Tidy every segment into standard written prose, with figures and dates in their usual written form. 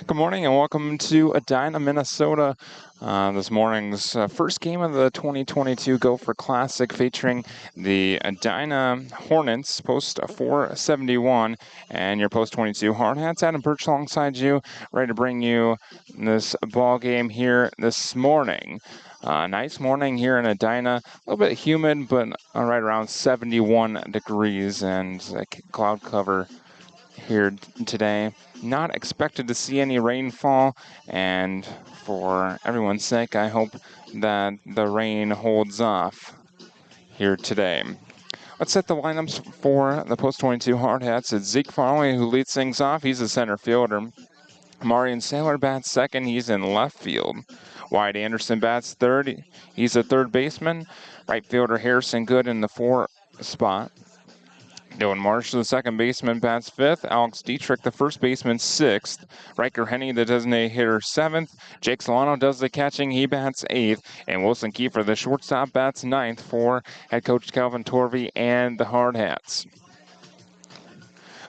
Good morning and welcome to Edina, Minnesota. This morning's first game of the 2022 Gopher Classic featuring the Edina Hornets, post 471, and your post 22 Hardhats. Adam Birch alongside you, ready to bring you this ball game here this morning. Nice morning here in Edina, a little bit humid, but right around 71 degrees and cloud cover here today. Not expected to see any rainfall, and for everyone's sake, I hope that the rain holds off here today. Let's set the lineups for the post 22 Hardhats. It's Zeke Farley who leads things off. He's a center fielder. Marion Saylor bats second. He's in left field. Wyatt Anderson bats third. He's a third baseman. Right fielder Harrison Good in the 4 spot. Dylan Marsh, the second baseman, bats fifth. Alex Dietrich, the first baseman, sixth. Riker Henny, the designated hitter, seventh. Jake Solano does the catching. He bats eighth. And Wilson Kiefer, the shortstop, bats ninth for head coach Calvin Torvey and the Hardhats.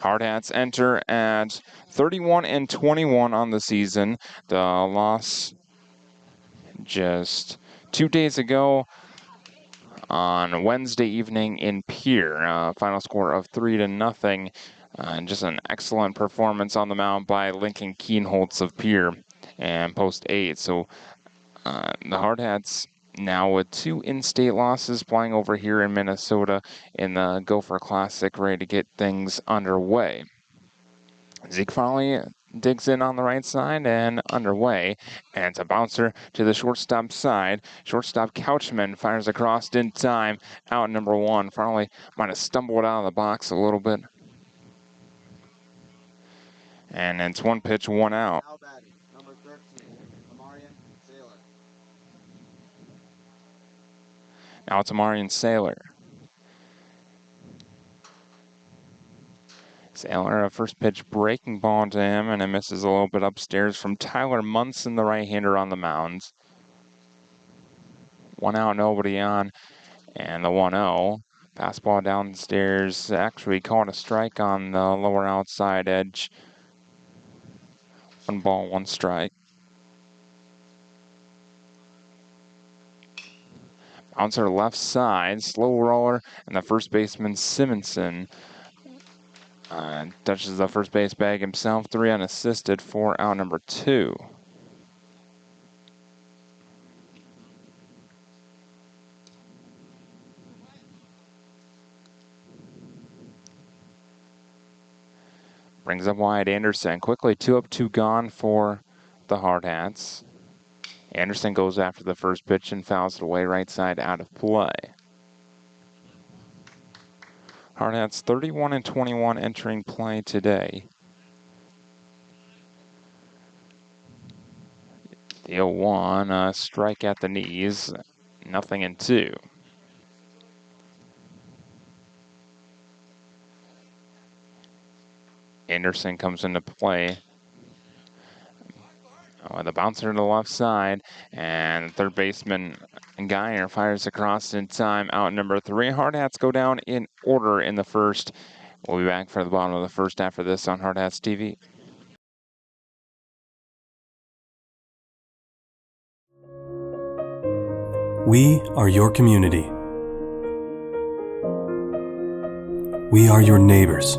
Hardhats enter at 31-21 on the season. The loss just 2 days ago on Wednesday evening in Pierre. Final score of 3-0. And just an excellent performance on the mound by Lincoln Keenholz of Pierre and post 8. So the Hardhats now with 2 in-state losses playing over here in Minnesota in the Gopher Classic, ready to get things underway. Zeke Farley digs in on the right side and underway. And it's a bouncer to the shortstop side. Shortstop Couchman fires across in time. Out number 1. Farley might have stumbled out of the box a little bit. And it's 1 pitch, 1 out. Number 13, Marion Saylor. Now it's Marion Saylor. Saylor, a first pitch breaking ball to him, and it misses a little bit upstairs from Tyler Munson, the right-hander on the mound. 1 out, nobody on, and the 1-0. Fastball downstairs, actually caught a strike on the lower outside edge. 1 ball, 1 strike. Bouncer left side, slow roller, and the first baseman Simonson touches the first base bag himself. 3 unassisted for out number 2. Brings up Wyatt Anderson. Quickly 2 up, 2 gone for the Hardhats. Anderson goes after the first pitch and fouls it away right side out of play. Hardhats 31-21 entering play today. The 0-1, a strike at the knees, 0-2. Anderson comes into play. The bouncer to the left side, and third baseman Geyer fires across in time. Out number 3. Hardhats go down in order in the first. We'll be back for the bottom of the first after this on Hardhats TV. We are your community. We are your neighbors.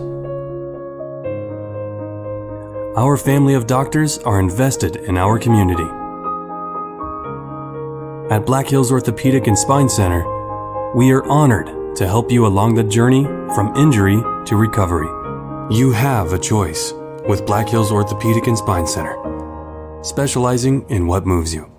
Our family of doctors are invested in our community. At Black Hills Orthopedic and Spine Center, we are honored to help you along the journey from injury to recovery. You have a choice with Black Hills Orthopedic and Spine Center, specializing in what moves you.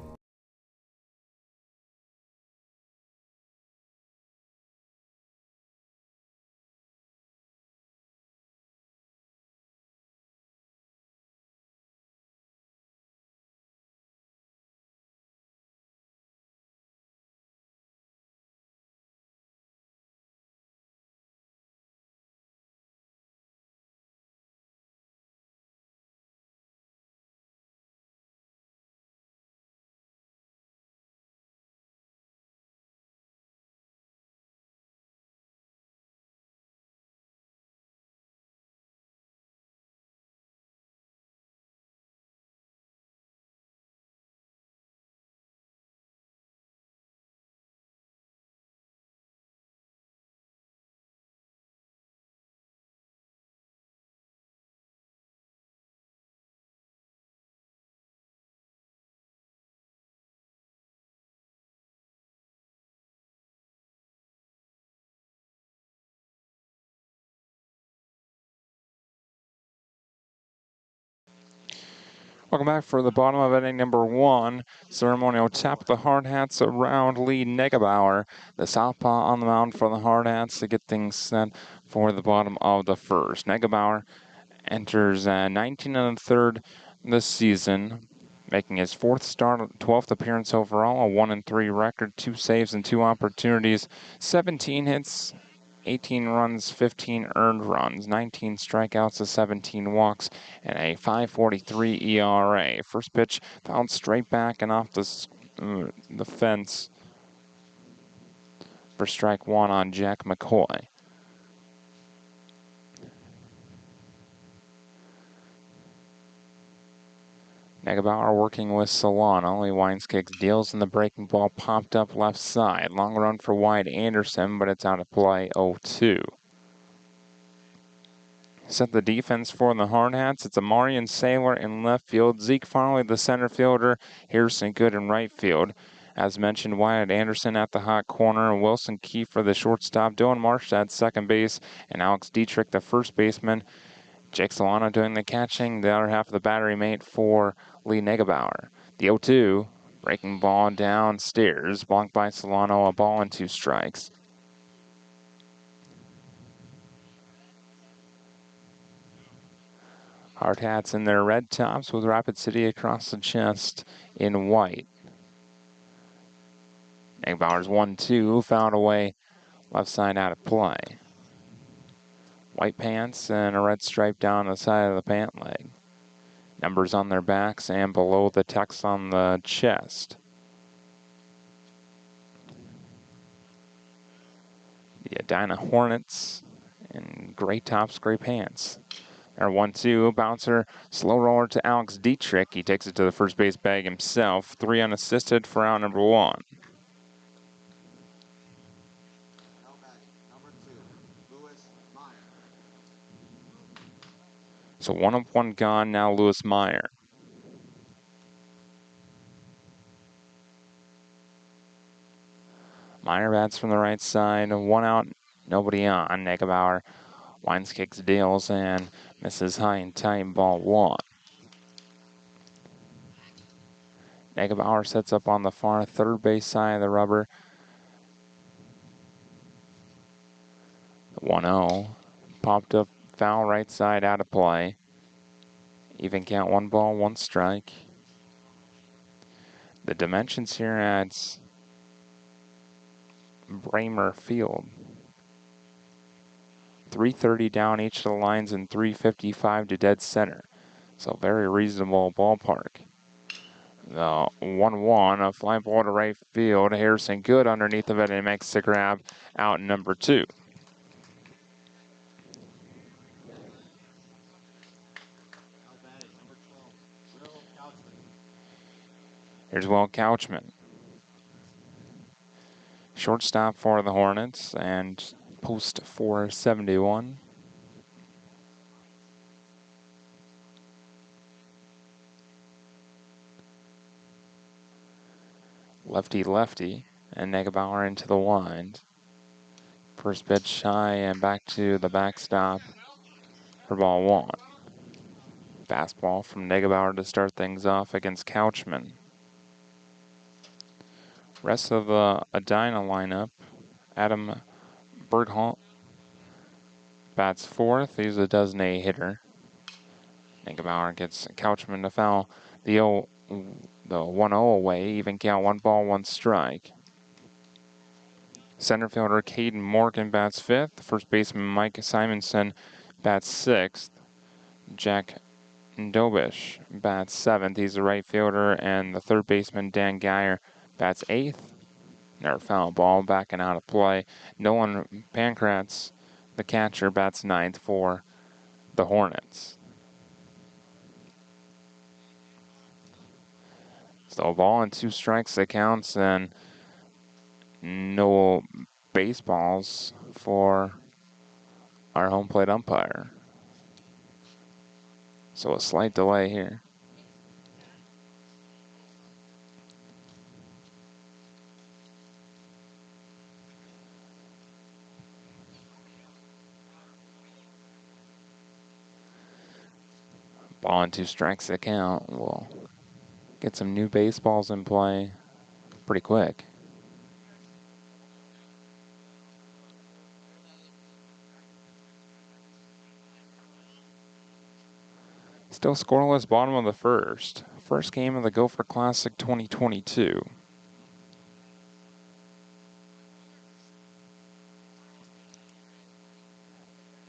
Welcome back for the bottom of inning number 1. Ceremonial tap of the Hardhats around Lee Negebauer, the southpaw on the mound for the Hardhats to get things set for the bottom of the first. Negebauer enters 19 1/3 this season, making his 4th start, 12th appearance overall, a 1-3 record, 2 saves and 2 opportunities, 17 hits, 18 runs, 15 earned runs, 19 strikeouts, 17 walks, and a 5.43 ERA. First pitch fouled straight back and off the fence for strike 1 on Jack McCoy. Negebauer working with Solano. He winds, kicks, deals, and the breaking ball popped up left side. Long run for wide Anderson, but it's out of play, 0-2. Set the defense for the Hardhats. It's Amarian Saylor in left field. Zeke Farley, the center fielder. Harrison Good in right field. As mentioned, Wyatt Anderson at the hot corner. Wilson Kiefer, the shortstop. Dylan Marstad, second base. And Alex Dietrich, the first baseman. Jake Solano doing the catching. The other half of the battery mate for Lee Negebauer. The 0-2. Breaking ball downstairs. Blocked by Solano. A ball and 2 strikes. Hardhats in their red tops with Rapid City across the chest in white. Negebauer's 1-2, fouled away left side out of play. White pants and a red stripe down the side of the pant leg. Numbers on their backs and below the text on the chest. The Edina Hornets in gray tops, gray pants. Our 1-2, bouncer, slow roller to Alex Dietrich. He takes it to the first base bag himself. 3 unassisted for out number 1. Now batting, number 2, Lewis Meyer. So 1 up, 1 gone, now Lewis Meyer. Meyer bats from the right side, 1 out, nobody on. Negebauer winds, kicks, deals, and misses high and tight, ball 1. Negebauer sets up on the far third base side of the rubber. 1-0. Popped up foul right side out of play. Even count, 1 ball, 1 strike. The dimensions here adds Bramer Field. 330 down each of the lines and 355 to dead center. So very reasonable ballpark. The 1-1, a fly ball to right field. Harrison Good underneath of it, and he makes the grab out number 2. Now batting, number 12, Will Couchman. Here's Will Couchman. Shortstop for the Hornets and post 471. Lefty, and Negebauer into the wind. First pitch high and back to the backstop for ball 1. Fastball from Negebauer to start things off against Couchman. Rest of the Edina lineup, Adam Berghalt bats 4th. He's a designated hitter. Negebauer gets Couchman to foul the 1-0 away. Even count, 1 ball, 1 strike. Center fielder Caden Morgan bats 5th. First baseman Mike Simonson bats 6th. Jack Dobish bats 7th. He's the right fielder. And the third baseman Dan Geyer bats 8th. Another foul ball, backing out of play. Nolan Pankratz, the catcher, bats 9th for the Hornets. So a ball and 2 strikes that counts, and no baseballs for our home plate umpire. So a slight delay here. Ball and 2 strikes the count. We'll get some new baseballs in play pretty quick. Still scoreless, bottom of the first. First game of the Gopher Classic 2022.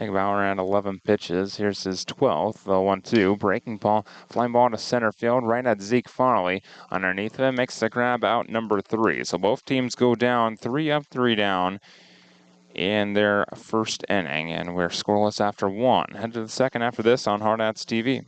Bauer at 11 pitches. Here's his 12th, the 1-2. Breaking ball, flying ball to center field, right at Zeke Farley. Underneath him, makes the grab out number 3. So both teams go down, 3 up, 3 down in their first inning. And we're scoreless after 1. Head to the second after this on Hardhats TV.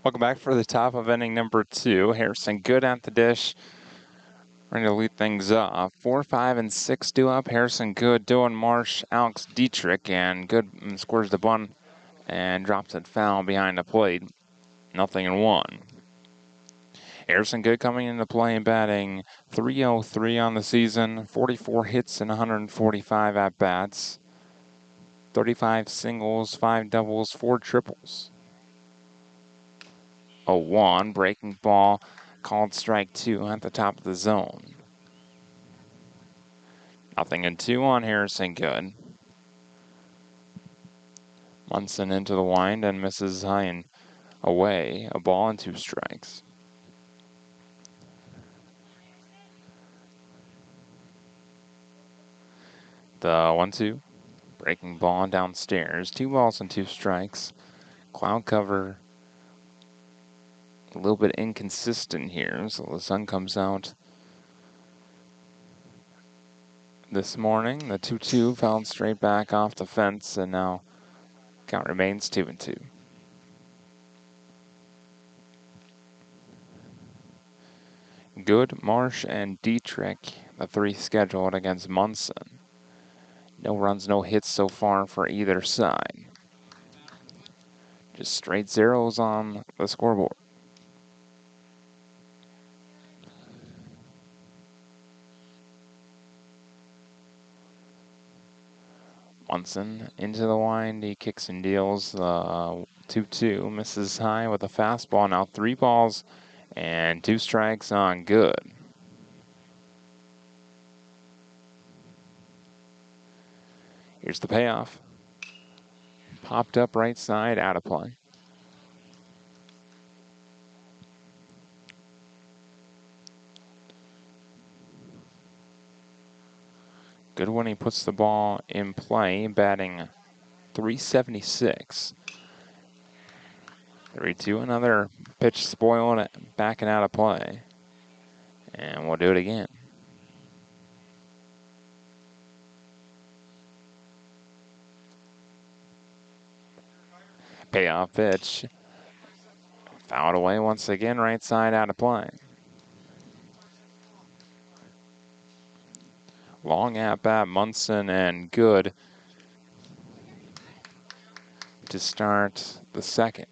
Welcome back for the top of inning number 2. Harrison Good at the dish. Ready to lead things off. 4, 5, and 6 due up. Harrison Good, Dylan Marsh, Alex Dietrich, and Good squares the bunt and drops it foul behind the plate. 0-1. Harrison Good coming into play and batting .303 on the season, 44 hits and 145 at-bats, 35 singles, 5 doubles, 4 triples. 0-1, breaking ball, called strike 2 at the top of the zone. 0-2 on Harrison Good. Munson into the wind and misses high and away. A ball and 2 strikes. The 1-2, breaking ball downstairs. 2 balls and 2 strikes. Cloud cover a little bit inconsistent here, so the sun comes out this morning. The 2-2 fouled straight back off the fence, and now count remains 2-2. Good, Marsh, and Dietrich, the 3 scheduled against Munson. No runs, no hits so far for either side. Just straight zeros on the scoreboard. Munson into the wind, he kicks and deals. 2-2, misses high with a fastball. Now 3 balls and 2 strikes on Good. Here's the payoff. Popped up right side, out of play. Good when he puts the ball in play, batting .376. 3-2, another pitch spoiled, backing out of play. And we'll do it again. Payoff pitch. Fouled away once again, right side, out of play. Long at bat, Munson and Good to start the second.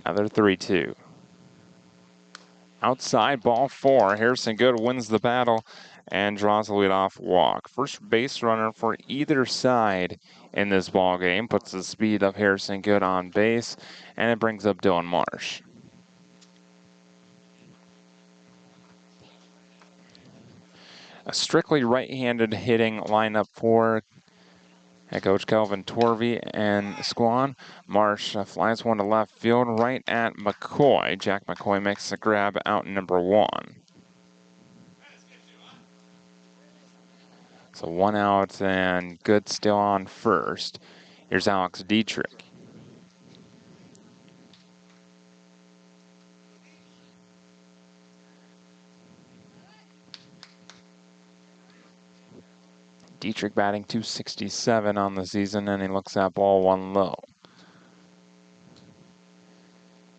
Another 3-2. Outside, ball 4. Harrison Good wins the battle and draws a leadoff walk. First base runner for either side in this ball game. Puts the speed of Harrison Good on base, and it brings up Dylan Marsh. A strictly right-handed hitting lineup for head coach Kelvin Torvey and Squan. Marsh flies one to left field right at McCoy. Jack McCoy makes the grab out number 1. So 1 out and Good still on first. Here's Alex Dietrich. Dietrich batting .267 on the season, and he looks at ball 1 low.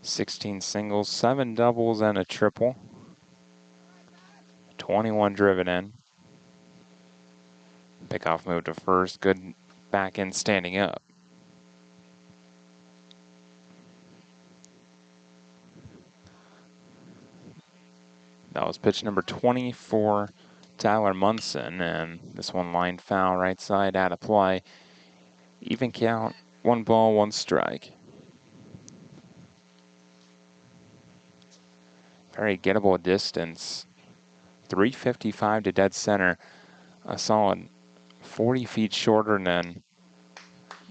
16 singles, 7 doubles, and a triple. 21 driven in. Pickoff move to first. Good back in standing up. That was pitch number 20 for Tyler Munson, and this one lined foul right side out of play. Even count, 1 ball, 1 strike. Very gettable distance. 355 to dead center. A solid 40 feet shorter than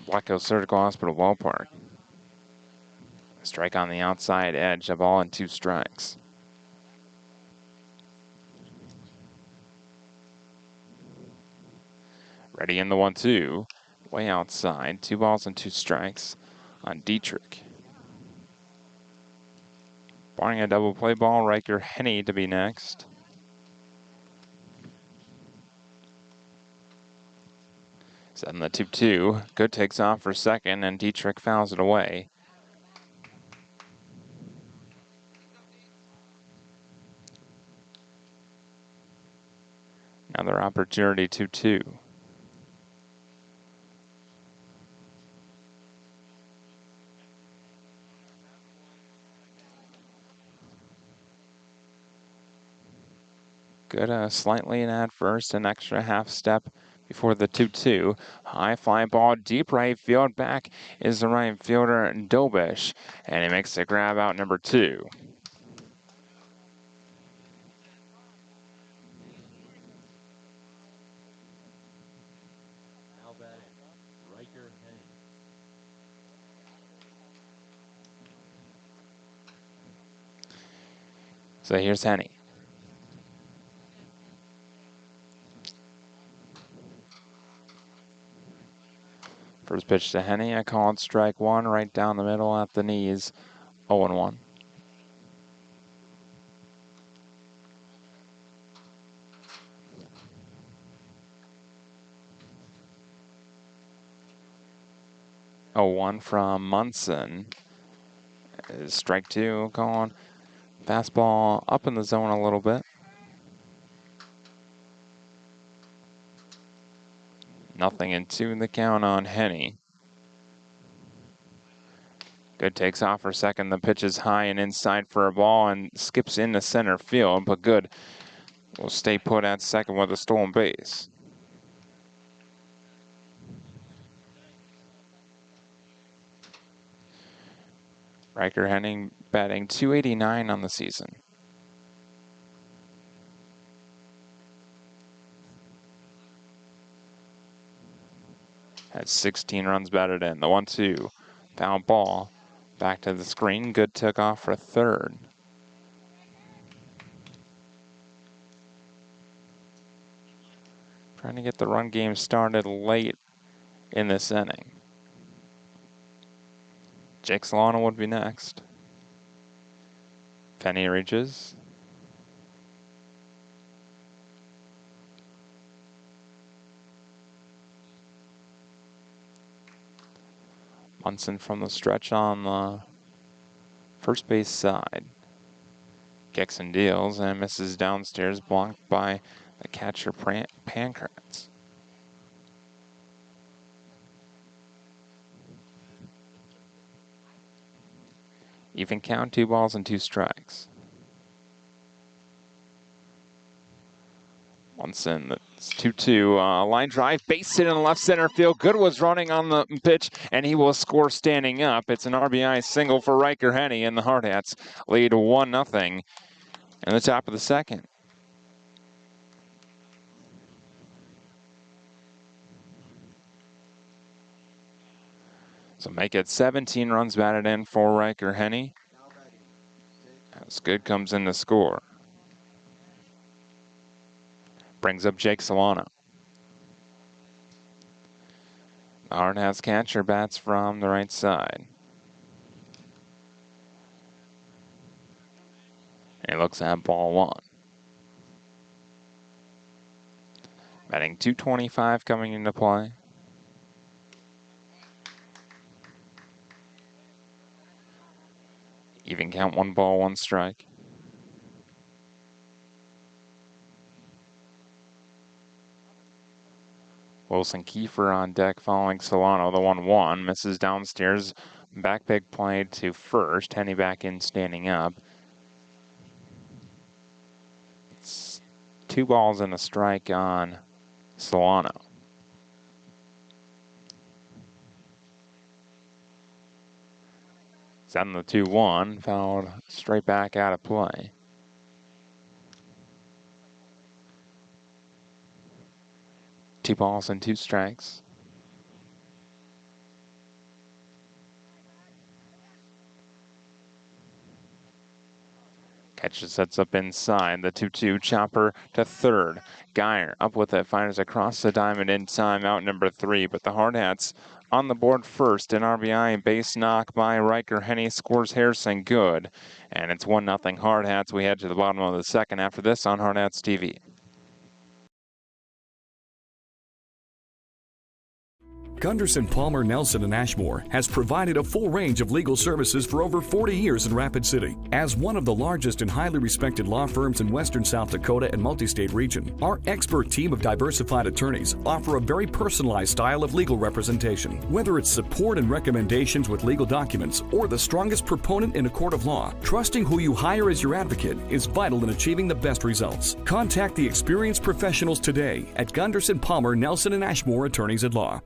Black Hills Surgical Hospital ballpark. Strike on the outside edge, a ball and 2 strikes. Ready in the 1-2. Way outside. 2 balls and 2 strikes on Dietrich. Barring a double play ball, Riker Henney to be next. Setting the 2-2. Good takes off for second, and Dietrich fouls it away. Another opportunity, 2-2. Good, slightly in at first, an extra half step before the 2-2. High fly ball, deep right field. Back is the right fielder, Dobish, and he makes the grab out number 2. So here's Henney. First pitch to Henney, I call it strike 1, right down the middle at the knees, 0-1. A 1 from Munson. Strike 2, calling. Fastball up in the zone a little bit. Nothing in 2 in the count on Henney. Good takes off for second. The pitch is high and inside for a ball and skips into center field, but Good will stay put at second with a stolen base. Riker Henning batting .289 on the season. Had 16 runs batted in. The 1-2. Foul ball. Back to the screen. Good took off for third. Trying to get the run game started late in this inning. Jake Solano would be next. Penny reaches. Munson from the stretch on the first base side. Kicks and deals and misses downstairs, blocked by the catcher Pankratz. Even count, 2 balls and 2 strikes. Munson, that's 2-2. Line drive, base hit in the left center field. Good was running on the pitch, and he will score standing up. It's an RBI single for Riker Henny, and the Hardhats lead 1-0 in the top of the second. So make it 17 runs batted in for Riker Henny. As Good comes in to score. Brings up Jake Solano. The Hardhats catcher bats from the right side. And he looks at ball 1. Batting .225 coming into play. Even count, 1 ball, 1 strike. Wilson Kiefer on deck following Solano. The 1-1 misses downstairs. Back big play to first. Henny back in standing up. It's 2 balls and a strike on Solano. It's on the 2-1, fouled straight back out of play. Two balls and 2 strikes. Catcher sets up inside. The 2-2 chopper to third. Geyer up with it, fires across the diamond in time, out number 3. But the Hardhats on the board first. An RBI base knock by Riker Henny, scores Harrison Good. And it's 1-0 Hardhats. We head to the bottom of the second after this on Hardhats TV. Gunderson, Palmer, Nelson, and Ashmore has provided a full range of legal services for over 40 years in Rapid City. As one of the largest and highly respected law firms in western South Dakota and multi-state region, our expert team of diversified attorneys offer a very personalized style of legal representation. Whether it's support and recommendations with legal documents or the strongest proponent in a court of law, trusting who you hire as your advocate is vital in achieving the best results. Contact the experienced professionals today at Gunderson, Palmer, Nelson, and Ashmore Attorneys at Law.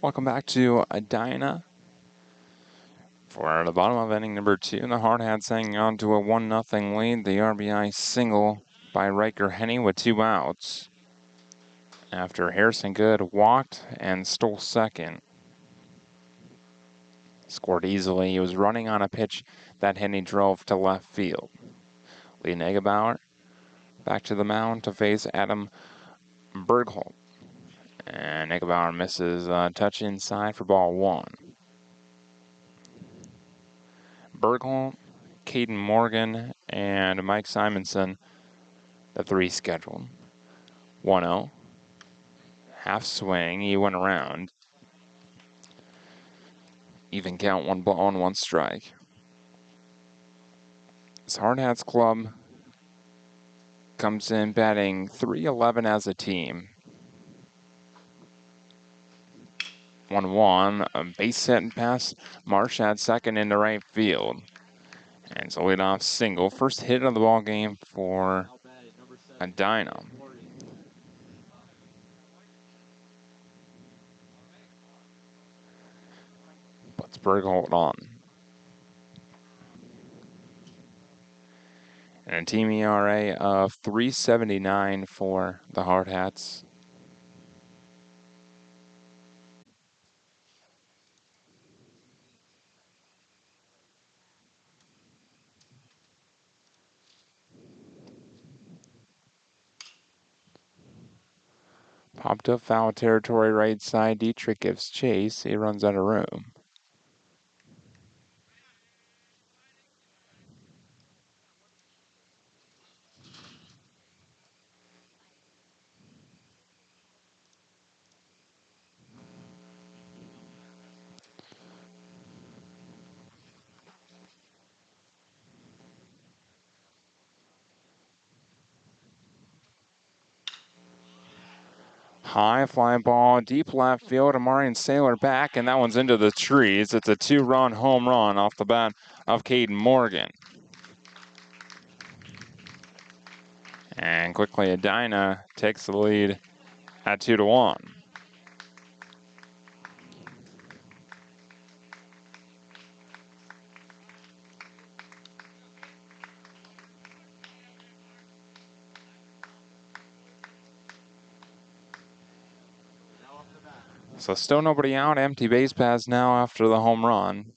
Welcome back to Edina for the bottom of inning number 2. The Hardhats hanging on to a 1-0 lead. The RBI single by Riker Henny with 2 outs after Harrison Good walked and stole second. Scored easily. He was running on a pitch that Henny drove to left field. Lee Negebauer back to the mound to face Adam Bergholt. And Negebauer misses a touch inside for ball 1. Bergholt, Caden Morgan, and Mike Simonson, the 3 scheduled. 1-0. Half swing, he went around. Even count, 1 ball and 1 strike. This Hardhats club comes in batting .311 as a team. 1-1, a base hit and pass. Marsh at second into right field. And it's a leadoff single. First hit of the ball game for Edina. Puts Bergholt on. And a team ERA of 3.79 for the Hardhats. Popped up foul territory right side. Dietrich gives chase. He runs out of room. High fly ball, deep left field. Amarian Sailor back, and that one's into the trees. It's a 2-run home run off the bat of Caden Morgan. And quickly, Edina takes the lead at 2-1. So still nobody out. Empty base paths now after the home run.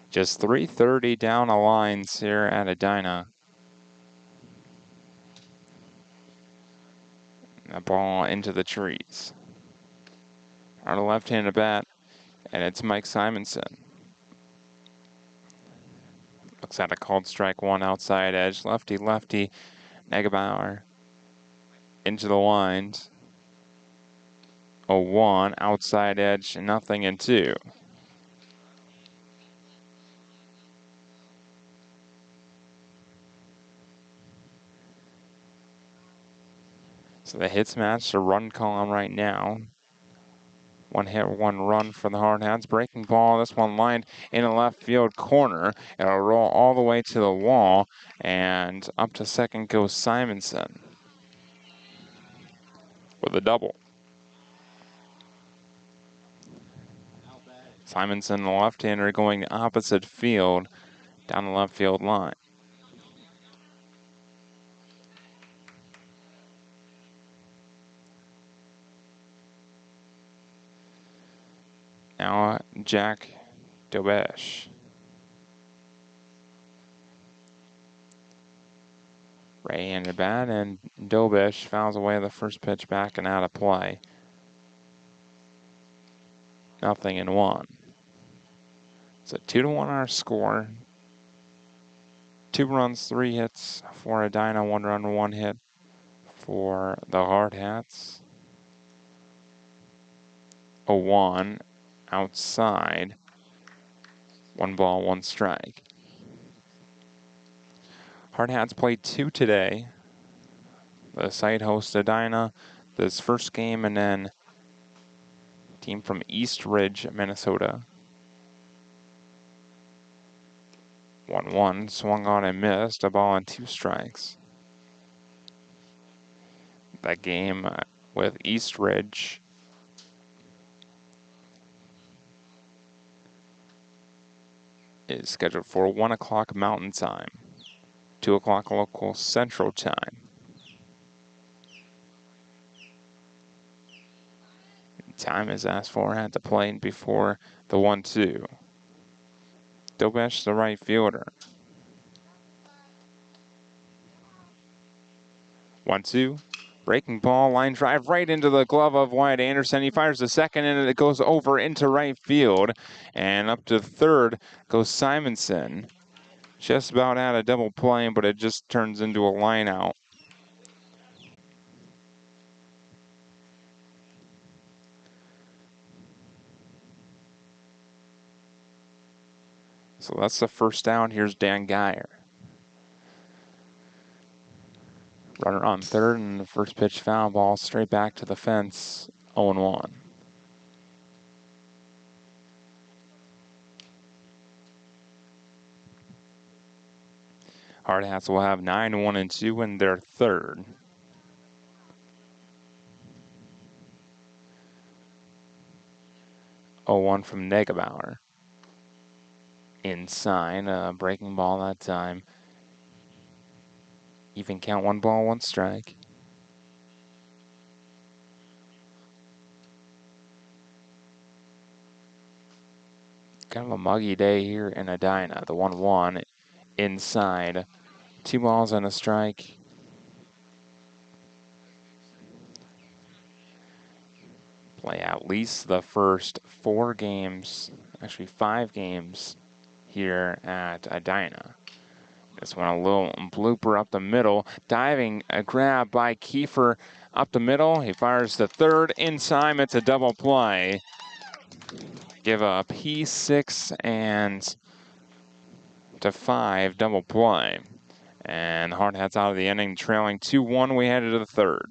Just 3:30 down the lines here at Edina. That ball into the trees. On the left-handed bat, and it's Mike Simonson. Looks at a called strike one outside edge. Lefty, lefty. Negebauer into the lines. 0-1, outside edge, nothing in 2. So the hits match the run column right now. 1 hit, 1 run for the Hardhats. Breaking ball, this one lined in the left field corner. It'll roll all the way to the wall, and up to second goes Simonson with a double. Simonson, the left-hander, going opposite field down the left field line. Now Jack Dobesh. Right-handed bat, and Dobesh fouls away the first pitch back and out of play. 0-1. It's a 2-1 our score. 2 runs, 3 hits for Edina, 1 run, 1 hit for the Hardhats. 0-1 outside. 1 ball, 1 strike. Hardhats played 2 today. The site hosts Edina this first game, and then team from East Ridge, Minnesota. 1-1, swung on and missed, a ball and 2 strikes. That game with East Ridge is scheduled for 1 o'clock Mountain Time, 2 o'clock local Central Time. Time is asked for at the plate before the 1-2. Dobesh, the right fielder. 1-2. Breaking ball, line drive right into the glove of Wyatt Anderson. He fires the second, and it goes over into right field. And up to third goes Simonson. Just about out of double play, but it just turns into a line out. So that's the first down. Here's Dan Geyer. Runner on third, and the first pitch foul ball straight back to the fence. 0-1. Hardhats will have 9-1-2 in their third. One from Negebauer. Inside, breaking ball that time. Even count, 1 ball, 1 strike. Kind of a muggy day here in Edina. The 1-1 inside. 2 balls and a strike. Play at least the first 4 games, actually 5 games here at Edina. This one a little blooper up the middle. Diving a grab by Gopher up the middle. He fires the third in time. It's a double play. Give a P6 and to 5 double play. And Hardhats out of the inning, trailing 2-1. We headed to the third.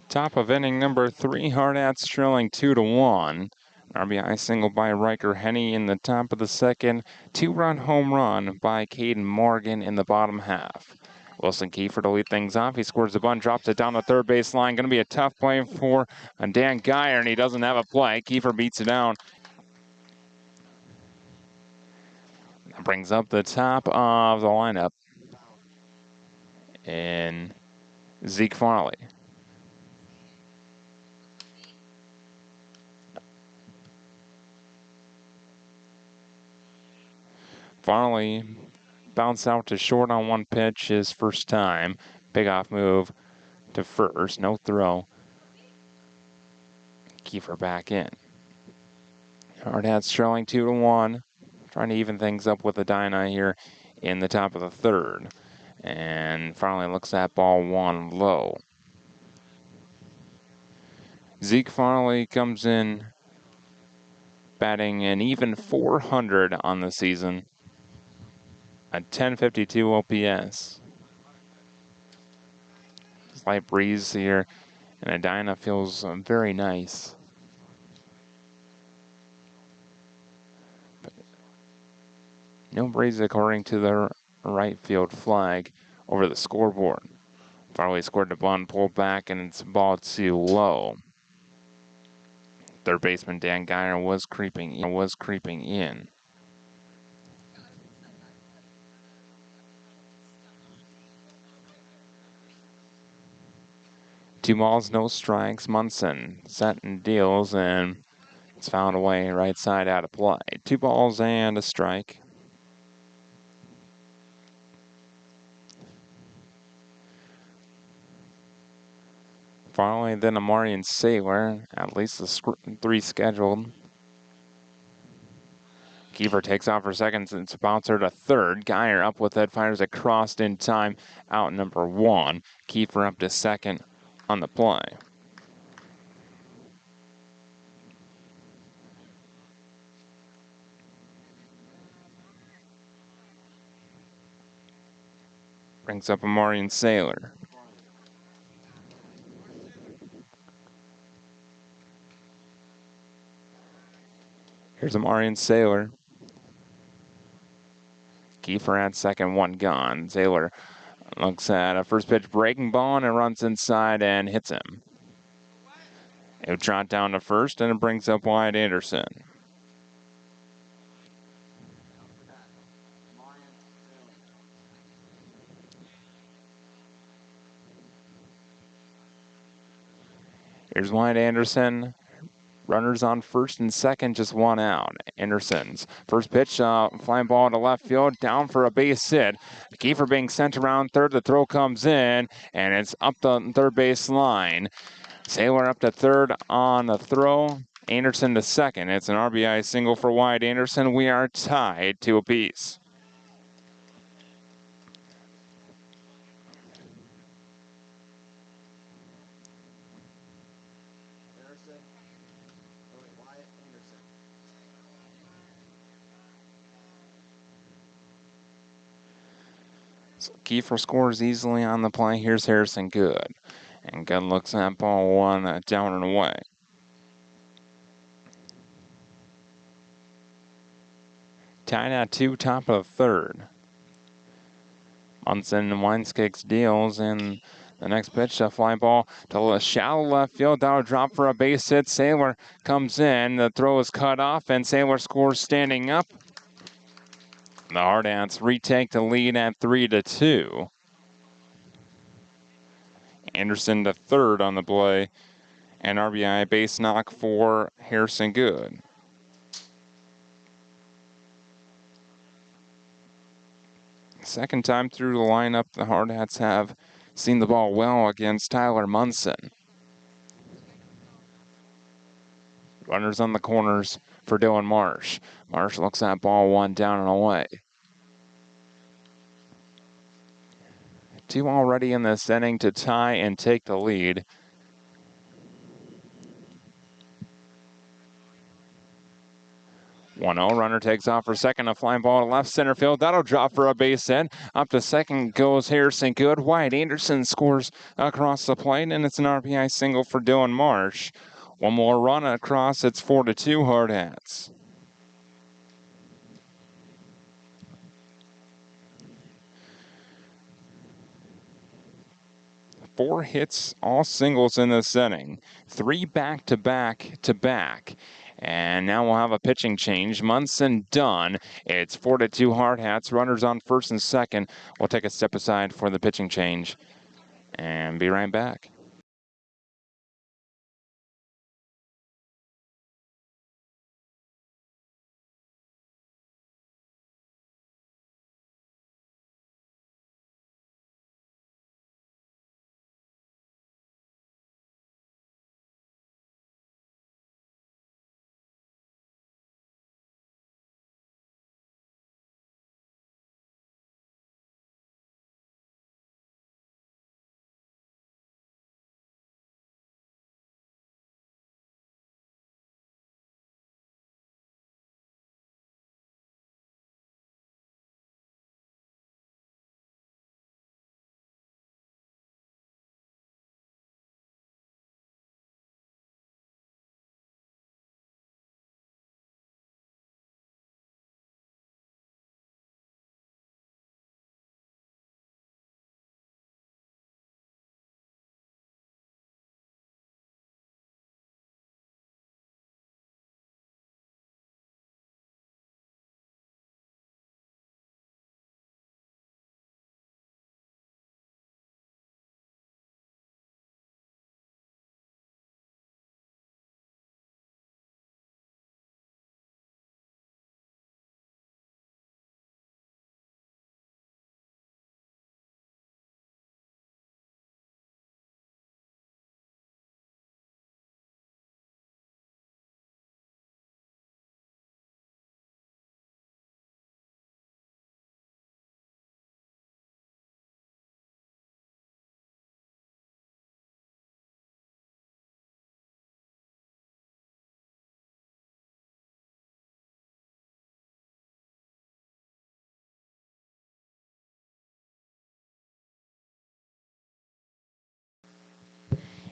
Top of inning number 3, Hardhats trailing 2-1. RBI single by Riker Henny in the top of the second. 2-run home run by Caden Morgan in the bottom half. Wilson Gopher to lead things off. He scores the bunt, drops it down the third base line. Going to be a tough play for Dan Geyer, and he doesn't have a play. Gopher beats it down. That brings up the top of the lineup in Zeke Farley. Farley bounced out to short on 1 pitch his first time. Big off move to first, no throw. Gopher back in. Hardhats trailing 2-1. Trying to even things up with Edina here in the top of the third. And Farley looks at ball 1 low. Zeke Farley comes in batting an even .400 on the season. A .1052 OPS. Slight breeze here, and Edina feels very nice. But no breeze according to the right field flag over the scoreboard. Farley scored the bunt, pulled back, and it's ball 2 low. Third baseman Dan Geyer was creeping in. Two balls, no strikes. Munson set and deals, and it's fouled away right side out of play. 2 balls and a strike. Farley, then Amari and Saylor, at least the 3 scheduled. Gopher takes off for second. It's a bouncer to third. Geyer up with it, fires across in time. Out number 1. Gopher up to second on the play. Brings up Amari and Saylor. Here's Amari and Saylor. Gopher at second, 1 gone. Saylor looks at a first pitch breaking ball and runs inside and hits him. It dropped down to first, and it brings up wide Anderson. Here's wide Anderson. Runners on first and second, just one out. Anderson's first pitch, flying ball to left field, down for a base hit. Gopher being sent around third. The throw comes in, and it's up the third base line. Saylor up to third on the throw. Anderson to second. It's an RBI single for wide Anderson. We are tied 2 apiece. So Gopher scores easily on the play. Here's Harrison Good. And Good looks at ball one, down and away. Tied at 2, top of third. Munson and Weinskicks deals, and the next pitch, a fly ball to a shallow left field. That'll drop for a base hit. Saylor comes in. The throw is cut off, and Saylor scores standing up. The Hardhats retake the lead at 3-2. Anderson to third on the play, and RBI base knock for Harrison Good. Second time through the lineup, the Hardhats have seen the ball well against Tyler Munson. Runners on the corners for Dylan Marsh. Marsh looks at ball one, down and away. 2 already in this inning to tie and take the lead. One 0 runner takes off for second. A flying ball to left center field. That'll drop for a base hit. Up to second goes Harrison Good. Wyatt Anderson scores across the plate, and it's an RBI single for Dylan Marsh. One more run across. It's 4-2 Hardhats. Four hits, all singles in this inning. 3 back-to-back-to-back. And now we'll have a pitching change. Munson done. It's 4-2 Hardhats. Runners on first and second. We'll take a step aside for the pitching change and be right back.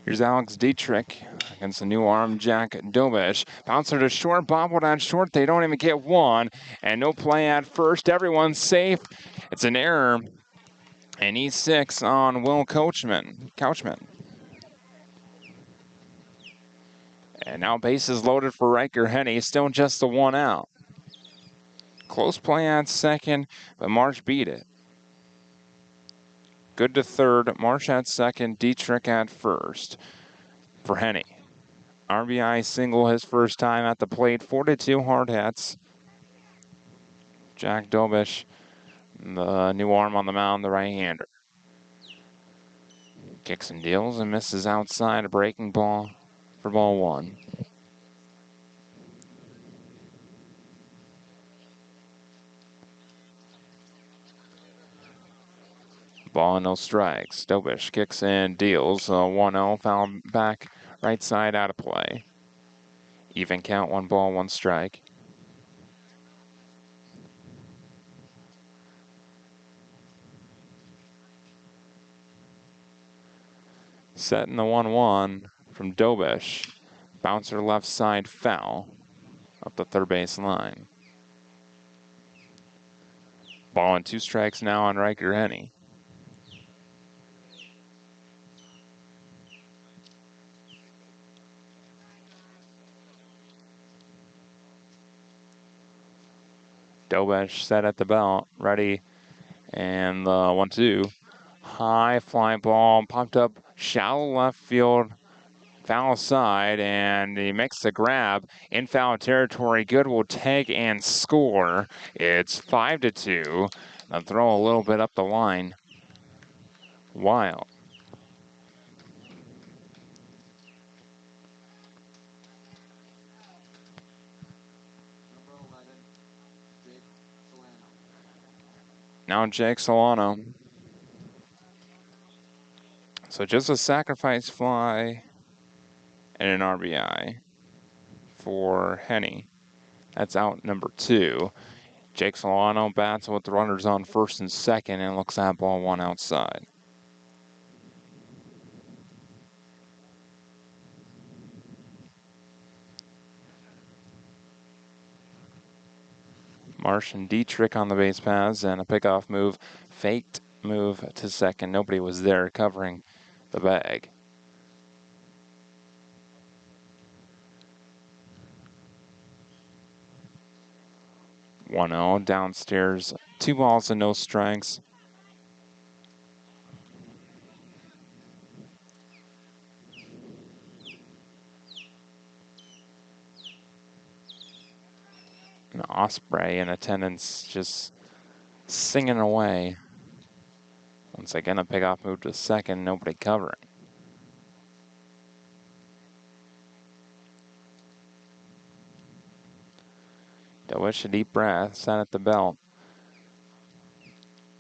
Here's Alex Dietrich against the new arm, Jack Dobish. Bouncer to short, bobbled at short. They don't even get one. And no play at first. Everyone's safe. It's an error. And E6 on Will Couchman. And now bases loaded for Riker Henny, still just the one out. Close play at second, but Marsh beat it. Good to third, Marsh at second, Dietrich at first for Henny. RBI single his first time at the plate, 4-2 Hardhats. Jack Dobish, the new arm on the mound, the right-hander. Kicks and deals and misses outside, a breaking ball for ball one. Ball and no strikes. Dobish kicks and deals. 1-0, foul back right side out of play. Even count, 1 ball, 1 strike. Setting the 1-1 from Dobish. Bouncer left side foul up the third base line. Ball and 2 strikes now on Riker Henny. Dobish set at the belt, ready, and the 1-2. High fly ball popped up shallow left field, foul side, and he makes the grab in foul territory. Good will take and score. It's 5-2. They'll throw a little bit up the line. Wild. Number 11, Jake Solano. Now Jake Solano. So just a sacrifice fly and an RBI for Henny. That's out number 2. Jake Solano bats with the runners on first and second and looks at ball 1 outside. Marsh and Dietrich on the base paths and a pickoff move. Faked move to second. Nobody was there covering the bag. One 0 downstairs. 2 balls and no strikes. And Osprey in attendance just singing away. Once again, a pickoff move to second. Nobody covering. Dobish a deep breath, sat at the belt.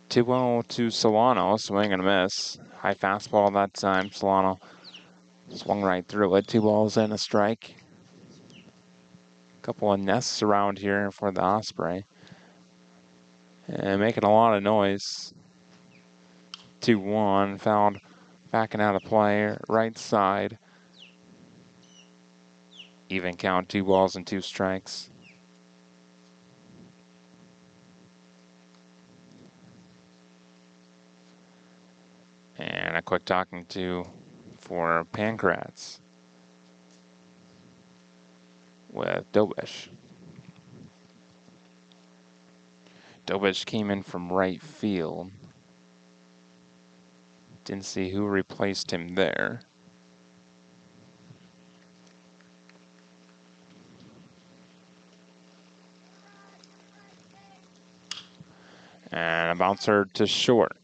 2-0 to Solano, swing and a miss. High fastball that time. Solano swung right through it. 2 balls and a strike. Couple of nests around here for the Osprey. And making a lot of noise. 2-1, fouled backing out of play, right side. Even count, 2 balls and 2 strikes. And a quick talking to for Pancrats with Dobish. Dobish came in from right field. Didn't see who replaced him there. And a bouncer to short.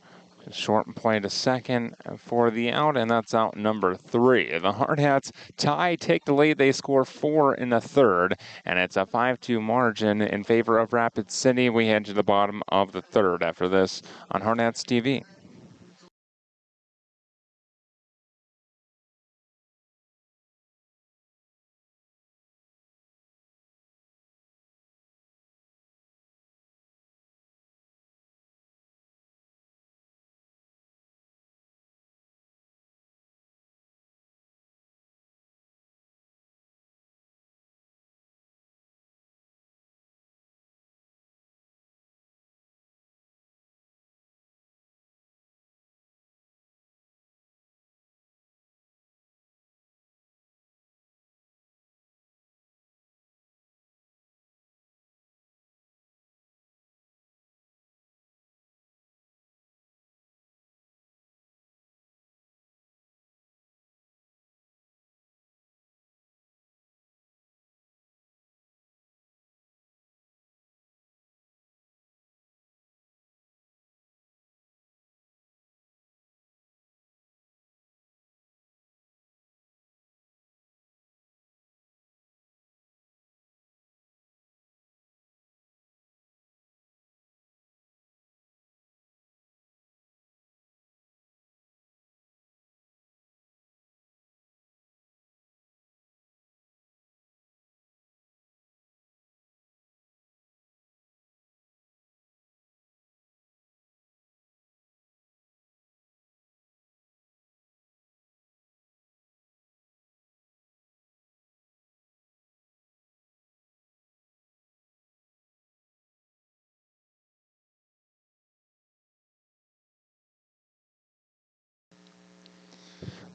Short play to second for the out, and that's out number 3. The Hardhats tie, take the lead. They score 4 in the third, and it's a 5-2 margin in favor of Rapid City. We head to the bottom of the third after this on Hardhats TV.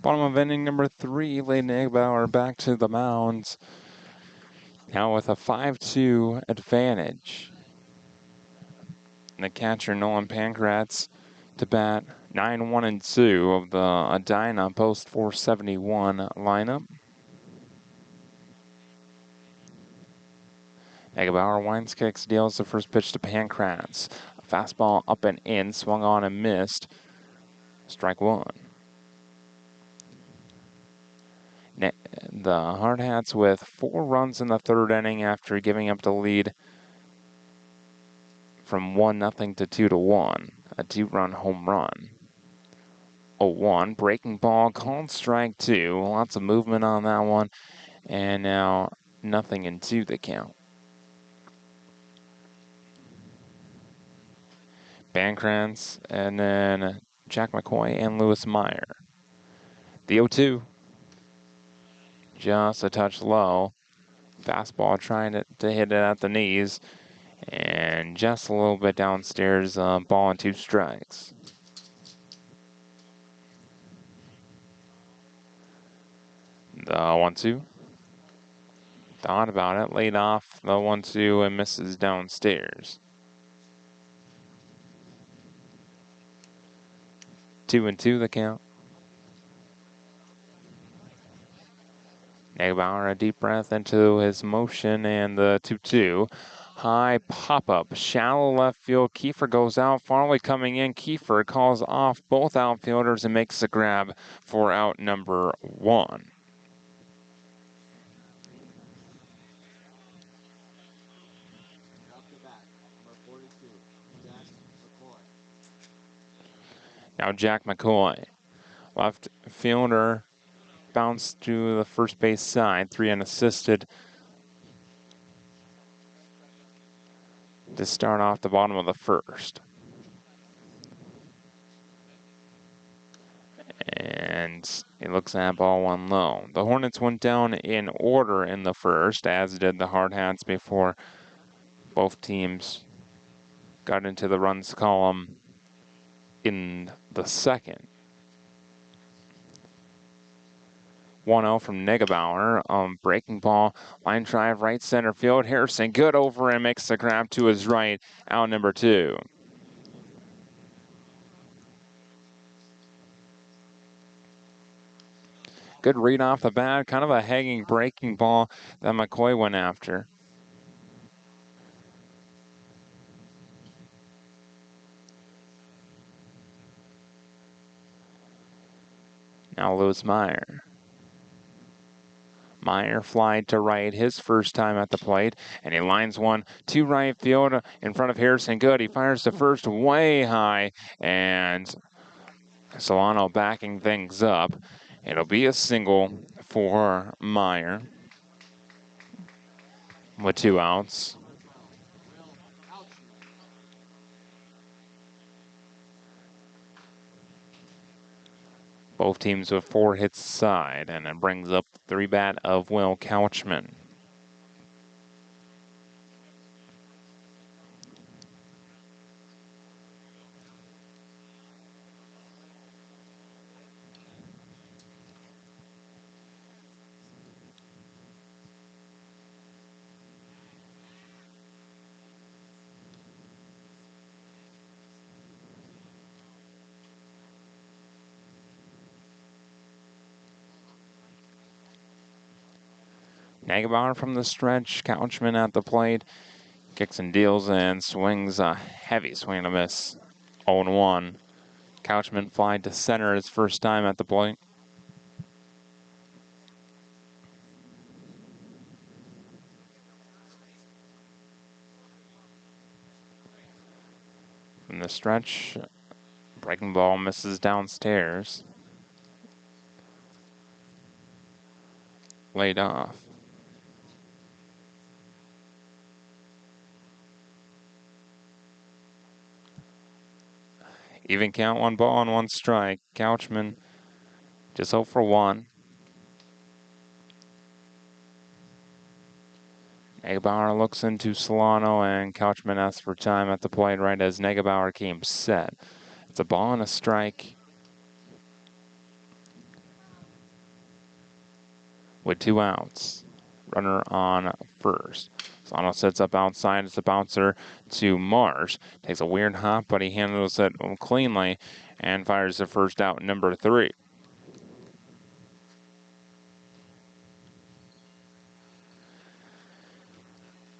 Bottom of inning number 3, Layden Egbauer back to the mound. Now with a 5-2 advantage. And the catcher, Nolan Pankratz, to bat 9-1-2 of the Edina post 471 lineup. Egbauer winds, kicks, deals the first pitch to Pankratz. A fastball up and in, swung on and missed. Strike 1. The Hardhats with 4 runs in the 3rd inning after giving up the lead from 1-0 to 2-1. A 2-run home run. 0-1, breaking ball, called strike 2. Lots of movement on that one. And now 0-2 the count. Pankratz, and then Jack McCoy and Lewis Meyer. The 0-2. Just a touch low. Fastball trying to hit it at the knees. And just a little bit downstairs, ball and 2 strikes. The 1-2. Thought about it, laid off the 1-2 and misses downstairs. 2-2 the count. Egbauer, a deep breath into his motion, and the 2-2. High pop-up, shallow left field. Kiefer goes out. Farley coming in. Kiefer calls off both outfielders and makes the grab for out number 1. Up to bat, number 42, Jack McCoy. Now Jack McCoy, left fielder, bounced to the first base side, 3 unassisted to start off the bottom of the 1st. And he looks at ball 1 low. The Hornets went down in order in the 1st, as did the Hardhats before both teams got into the runs column in the 2nd. 1-0 from Egbauer. Breaking ball, line drive, right center field. Harrison good over and makes the grab to his right, out number 2. Good read off the bat, kind of a hanging breaking ball that McCoy went after. Now Lewis Meyer. Meyer fly to right his first time at the plate, and he lines one to right field in front of Harrison Good. He fires the first way high, and Solano backing things up. It'll be a single for Meyer with 2 outs. Both teams with 4 hits aside, and it brings up the 3-bat of Will Couchman. Egbauer from the stretch, Couchman at the plate, kicks and deals and swings a heavy swing and a miss. 0-1. Couchman fly to center his first time at the plate. From the stretch, breaking ball misses downstairs. Laid off. Even count, 1 ball and 1 strike. Couchman just 0 for 1. Egbauer looks into Solano, and Couchman asks for time at the plate right as Egbauer came set. It's a ball and a strike. with 2 outs. Runner on first. Sano sets up outside. It's a bouncer to Marsh. Takes a weird hop, but he handles it cleanly and fires the first out, number 3.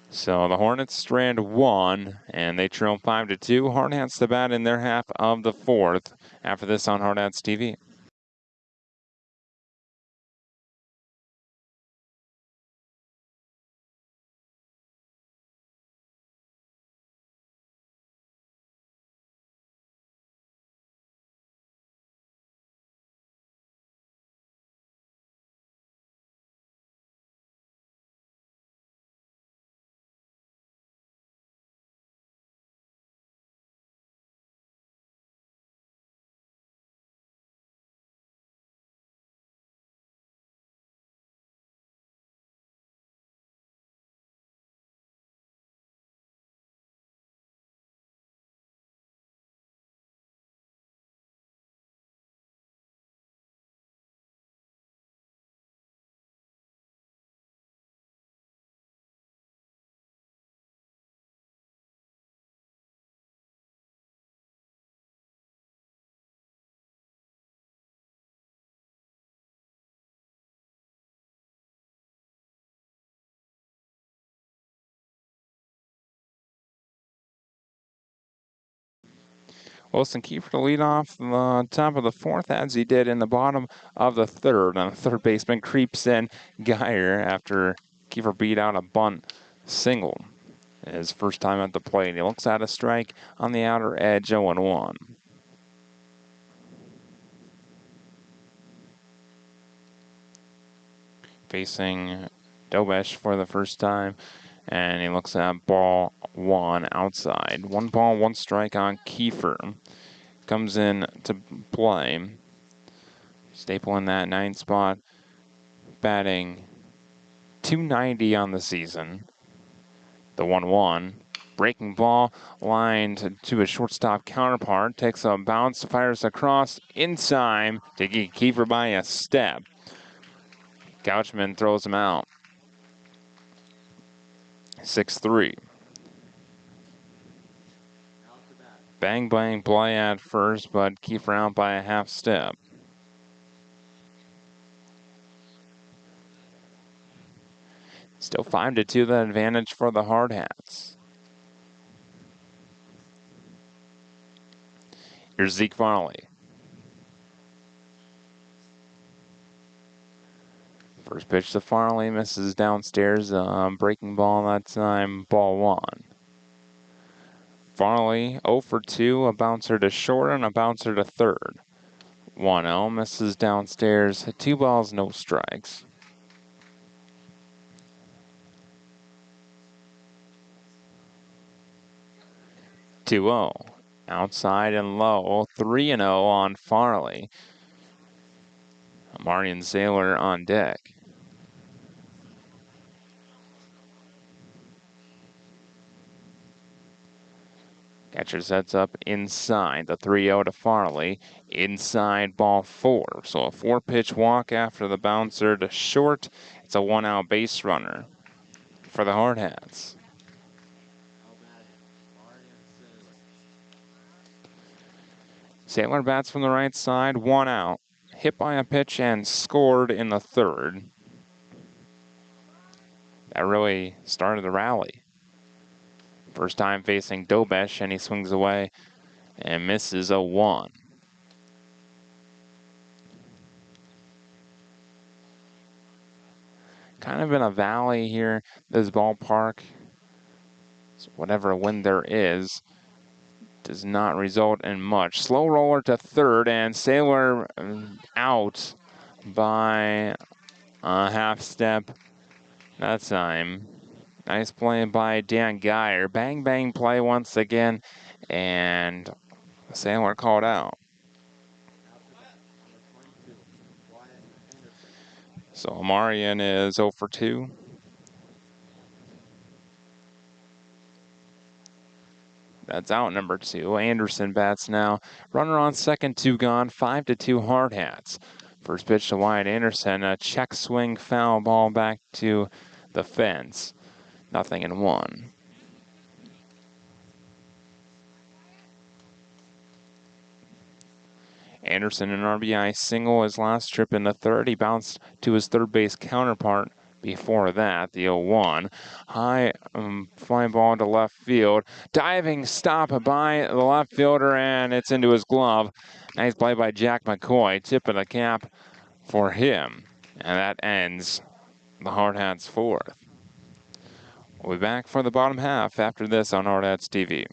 So the Hornets strand 1, and they trail 5-2. Hardhats to bat in their half of the 4th. After this on Hardhats TV. Wilson Kiefer to lead off the top of the 4th, as he did in the bottom of the 3rd. And the third baseman creeps in Geyer after Kiefer beat out a bunt single. His first time at the plate. He looks at a strike on the outer edge, 0-1. Facing Dobesh for the first time, and he looks at ball 1 outside. 1 ball, 1 strike on Kiefer. Comes in to play. Staple in that 9th spot, batting .290 on the season. The 1-1. Breaking ball lined to a shortstop counterpart. Takes a bounce, fires across in time to get Kiefer by a step. Couchman throws him out. 6-3. Bang bang play at first, but Kiefer out by a half step. Still 5-2 the advantage for the Hardhats. Here's Zeke Farley. First pitch to Farley, misses downstairs. Breaking ball that time, ball 1. Farley 0 for 2, a bouncer to short and a bouncer to third. 1-0, misses downstairs. 2 balls, no strikes. (2-0). Outside and low, 3-0 on Farley. Marion Saylor on deck. Catcher sets up inside, the 3-0 to Farley. Inside, ball 4. So a 4-pitch walk after the bouncer to short. It's a 1-out base runner for the Hardhats. Saylor bats from the right side, 1 out. Hit by a pitch and scored in the 3rd. That really started the rally. First time facing Dobesh, and he swings away and misses a 1. Kind of in a valley here, this ballpark. So whatever wind there is does not result in much. Slow roller to third, and Saylor out by a half step that time. Nice play by Dan Geyer. Bang, bang play once again, and Saylor called out. So Marion is 0 for 2. That's out number 2. Anderson bats now. Runner on second, 2 gone. 5-2 Hardhats. First pitch to Wyatt Anderson, a check swing foul ball back to the fence. 0-1. Anderson, an RBI single his last trip in the third. He bounced to his third base counterpart before that, the 0-1. High fly ball to left field. Diving stop by the left fielder, and it's into his glove. Nice play by Jack McCoy. Tip of the cap for him. And that ends the Hardhats' fourth. We'll be back for the bottom half after this on Hardhats TV.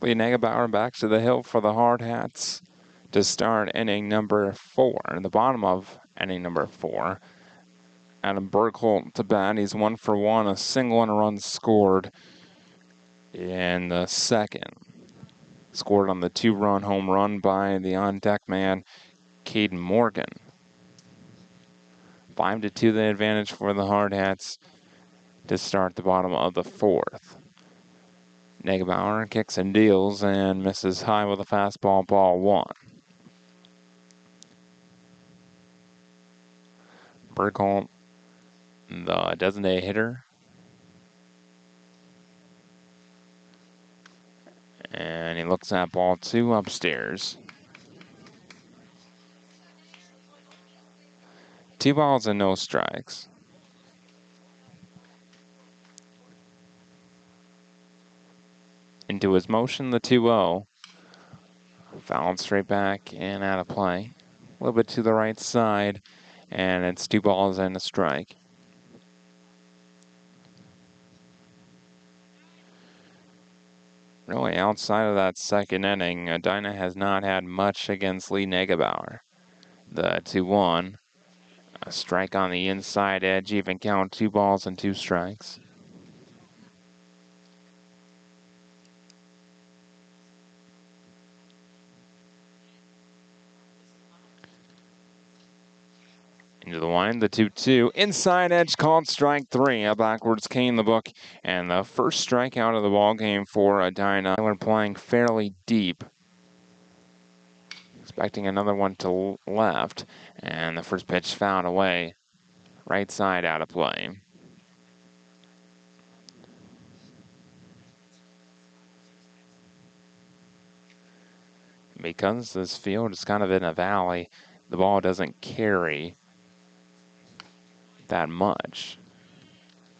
Lee Negebauer back to the hill for the Hardhats to start inning number 4, in the bottom of inning number 4. Adam Burkholt to bat. He's 1 for 1, a single and a run scored in the second. Scored on the 2-run home run by the on-deck man, Caden Morgan. 5-2 the advantage for the Hardhats to start the bottom of the 4th. Negebauer kicks and deals and misses high with a fastball, ball 1. Burkholt, the designated hitter. And he looks at ball 2 upstairs. 2 balls and no strikes. Into his motion, the 2-0. Fouled straight back and out of play. A little bit to the right side, and it's 2 balls and a strike. Really, outside of that second inning, Edina has not had much against Lee Negebauer. The 2-1, a strike on the inside edge, even count, 2 balls and 2 strikes. Into the line, the 2-2. Inside edge called strike 3. A backwards K in the book. And the first strikeout of the ball game for Edina. We're playing fairly deep. Expecting another one to left. And the first pitch fouled away. Right side out of play. Because this field is kind of in a valley, the ball doesn't carry that much.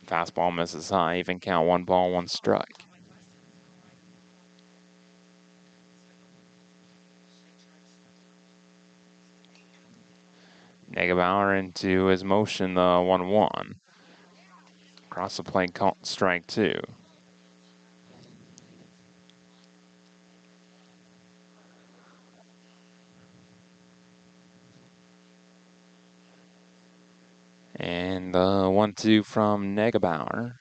Fastball misses high, even count, 1 ball, 1 strike. Negebauer into his motion, the 1-1. Across the plate, called strike 2. And the 1-2 from Negebauer.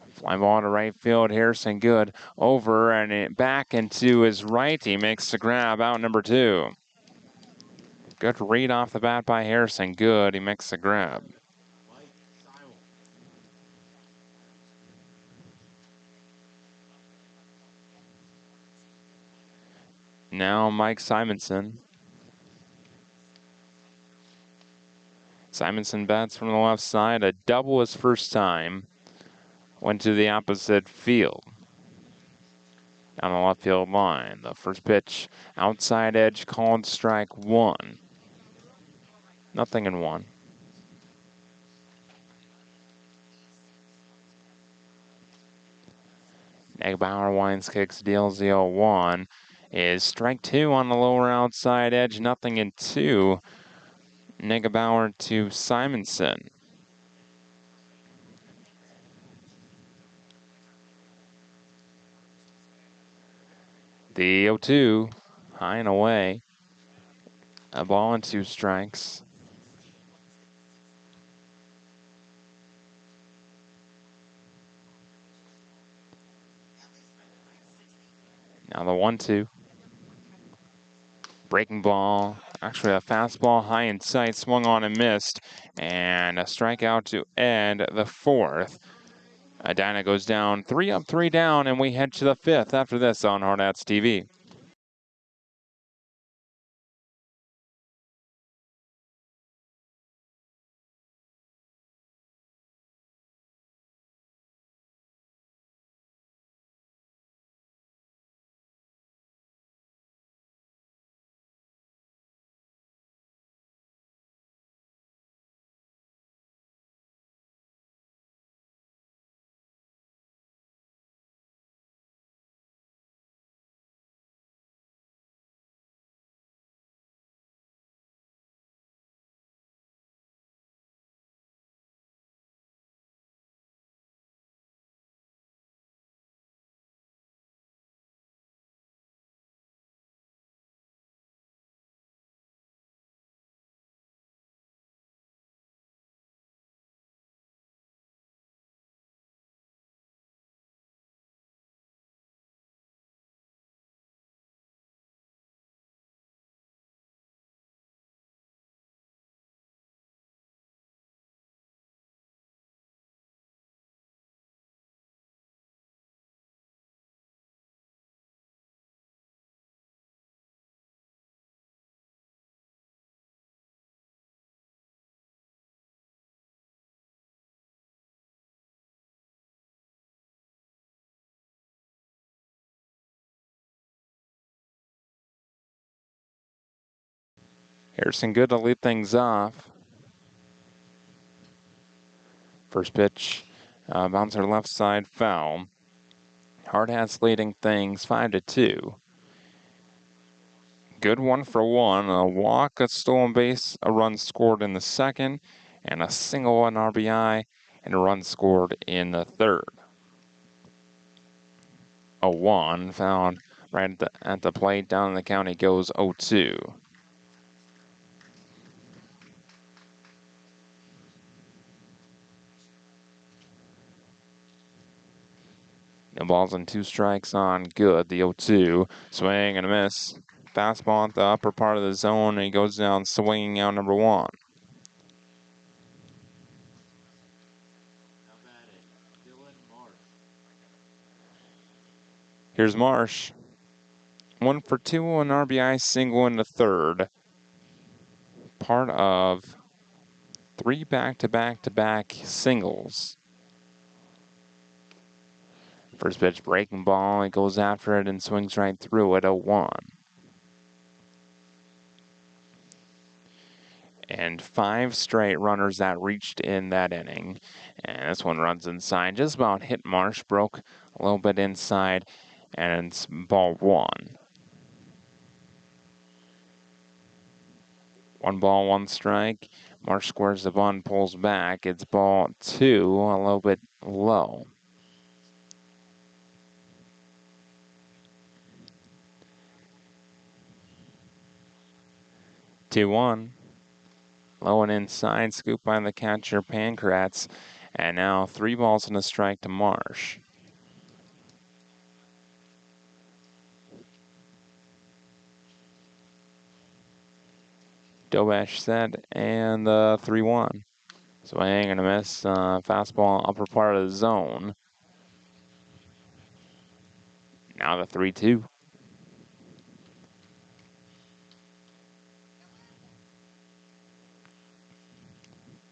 Fly ball to right field. Harrison good over and it back into his right. He makes the grab, out number 2. Good read off the bat by Harrison. Good. He makes the grab. Now Mike Simonson. Simonson bats from the left side. A double his first time. Went to the opposite field. Down the left field line. The first pitch, outside edge, called strike one. Nothing in one. Negbauer winds, kicks, deals the 0-1. Is strike two on the lower outside edge. Nothing in two. Negbauer to Simonson. The 0-2, high and away. A ball and 2 strikes. Now the 1-2. Breaking ball, actually a fastball high in sight, swung on and missed. And a strikeout to end the 4th. Edina goes down 3 up, 3 down, and we head to the 5th after this on Hardhats TV. Harrison good to lead things off. First pitch, bouncer left side, foul. Hardhats leading things 5-2. Good 1-for-1, a walk, a stolen base, a run scored in the 2nd, and a single, an RBI, and a run scored in the 3rd. 0-1, found right at the plate, down in the count, he goes 0-2. No balls and 2 strikes on good. The 0-2, swing and a miss. Fastball at the upper part of the zone, and he goes down swinging out number 1. Here's Marsh. 1 for 2, an RBI single in the 3rd. Part of 3 back-to-back-to-back singles. First pitch, breaking ball. He goes after it and swings right through it, 0-1. And 5 straight runners that reached in that inning. And this one runs inside, just about hit Marsh, broke a little bit inside, and it's ball 1. 1 ball, 1 strike. Marsh squares the bunt, pulls back. It's ball 2, a little bit low. Two, 1. Low and inside, scoop by the catcher, Pancratz. And now 3 balls and a strike to Marsh. Dobesh set and the 3-1. Swing and a miss. Fastball upper part of the zone. Now the 3-2.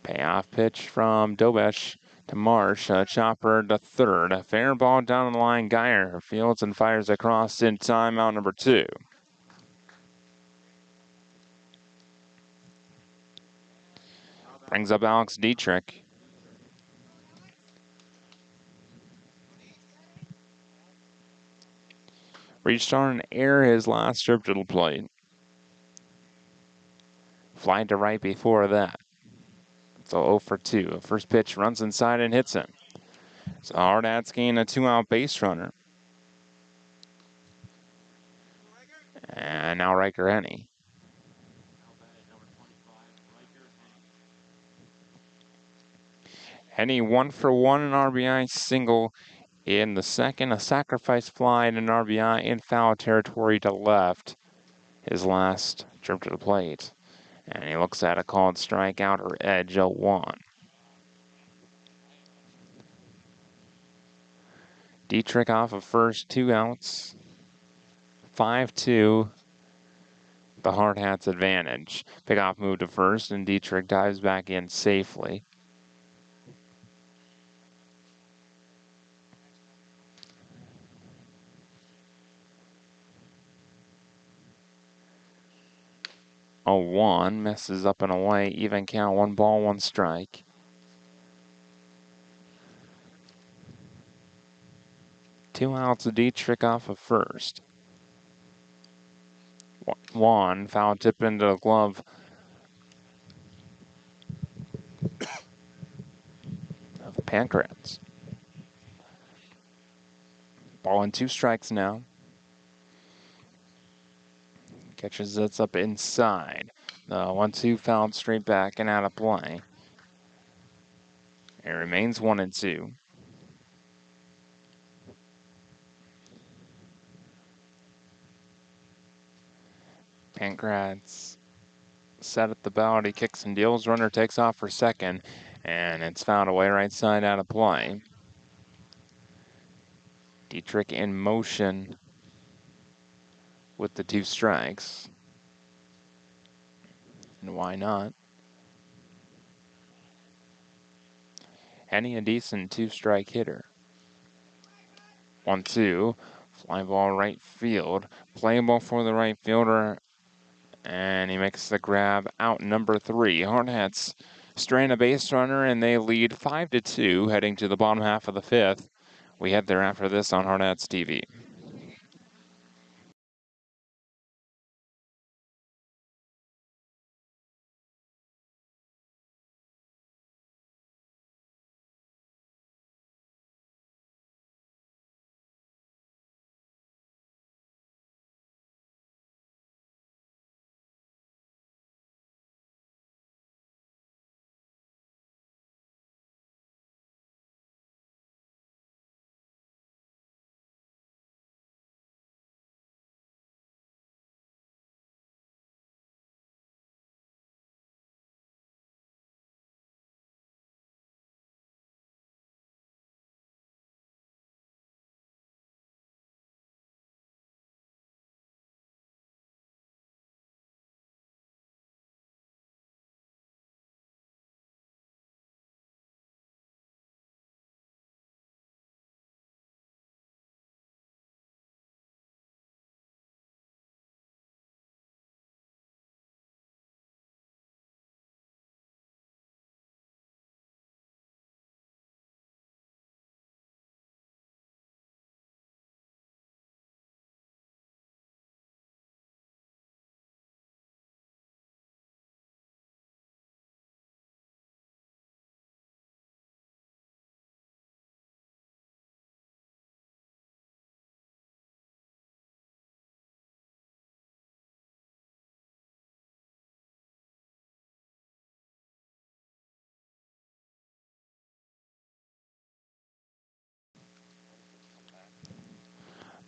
Payoff pitch from Dobesh to Marsh. Chopper to third. A fair ball down the line. Geyer fields and fires across in time. Out number 2. Brings up Alex Dietrich. Reached on an error his last trip to the plate. Fly to right before that. So 0 for 2. First pitch runs inside and hits him. So Hardhats gain a 2-out base runner. And now Riker Henny. Henny 1 for 1, an RBI single in the second. A sacrifice fly and an RBI in foul territory to left. His last trip to the plate. And he looks at a called strikeout or edge 0-1. Dietrich off of first, 2 outs. 5-2. The Hardhats advantage. Pickoff move to first, and Dietrich dives back in safely. A 1 messes up and away. Even count, 1 ball, 1 strike. Two outs of Dietrich off of first. 1 foul tip into the glove of Pancratz. Ball and 2 strikes now. Catches it up inside. The 1-2 fouled straight back and out of play. It remains 1-2. Pancratz set at the belt. He kicks and deals. Runner takes off for second, and it's fouled away right side out of play. Dietrich in motion with the 2 strikes. And why not? Henny, a decent 2-strike hitter. 1-2. Fly ball right field. Playable for the right fielder. And he makes the grab out number 3. Hardhats strand a base runner, and they lead 5-2 heading to the bottom half of the 5th. We head there after this on Hardhats TV.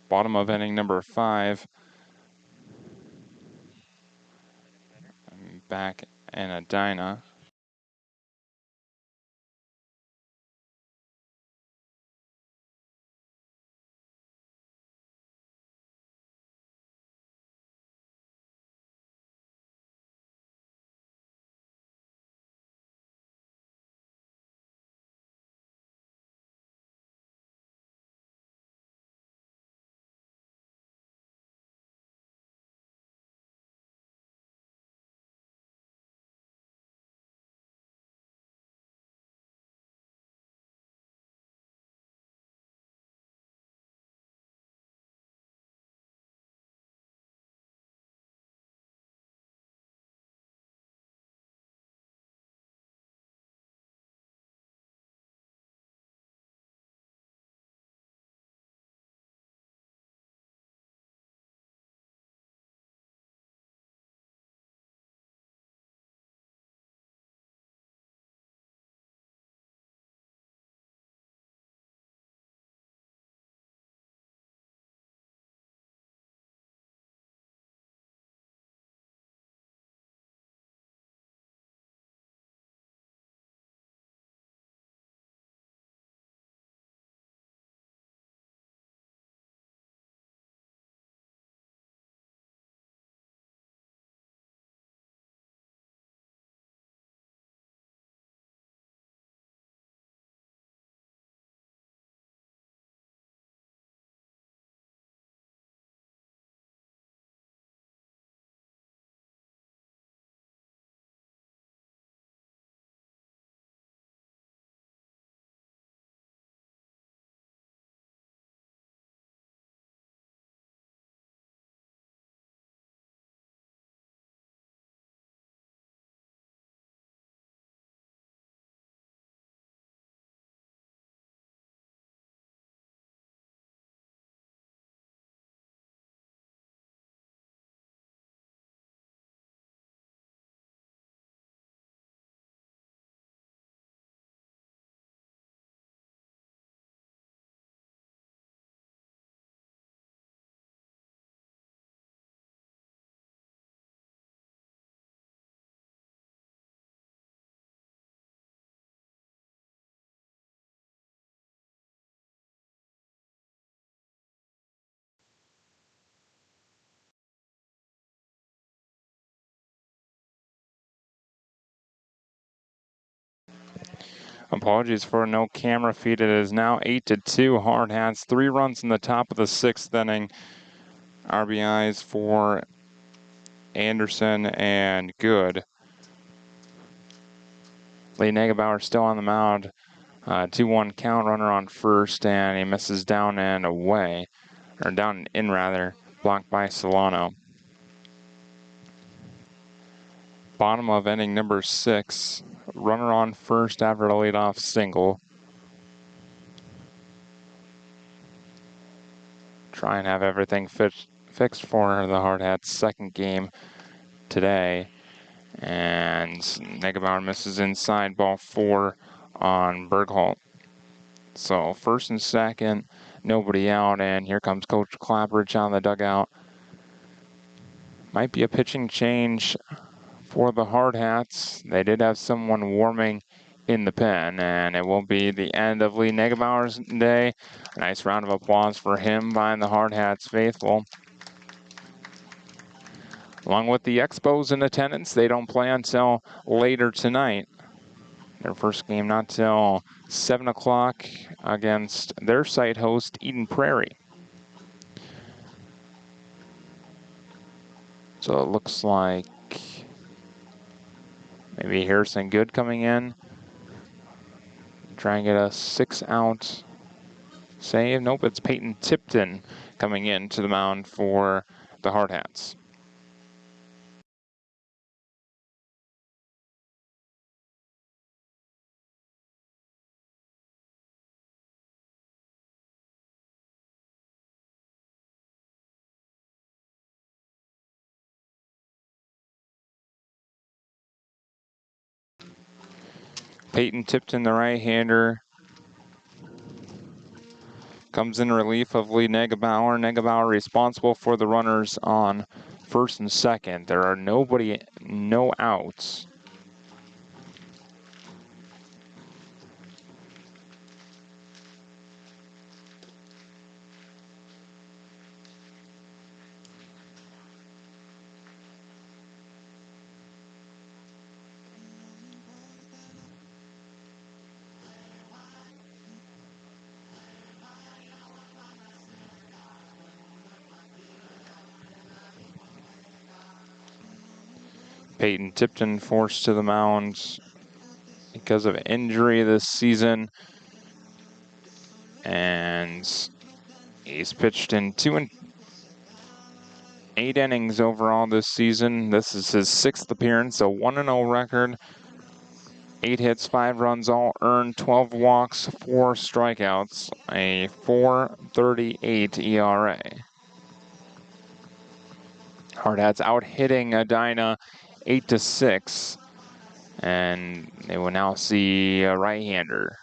Bottom of inning number 5. back in Edina. Apologies for no camera feed. It is now 8-2 Hardhats. 3 runs in the top of the 6th inning. RBIs for Anderson and Good. Lee Negebauer still on the mound. 2-1 count, runner on first, and he misses down and away. Or down and in, rather. Blocked by Solano. Bottom of inning number 6. Runner on first after a leadoff single. Try and have everything fixed for the Hardhats' second game today. And Negebauer misses inside, ball 4 on Bergholt. So first and second, nobody out, and here comes Coach Clapperidge on the dugout. Might be a pitching change for the Hardhats. They did have someone warming in the pen, and it will be the end of Lee Negebauer's day. A nice round of applause for him by the Hardhats faithful. Along with the Expos in attendance, they don't play until later tonight. Their first game not till 7 o'clock against their site host, Eden Prairie. So it looks like maybe Harrison Good coming in. Try and get a 6-out save. Nope, it's Peyton Tipton coming in to the mound for the Hardhats. Peyton Tipton, the right-hander, comes in relief of Lee Negebauer. Negebauer responsible for the runners on first and second. There are no outs. Peyton Tipton forced to the mound because of injury this season. And he's pitched in 2 and 8 innings overall this season. This is his 6th appearance, a 1-0 record. 8 hits, 5 runs, all earned, 12 walks, 4 strikeouts, a 4.38 ERA. Hardhats out hitting Edina 8-6, and they will now see a right-hander.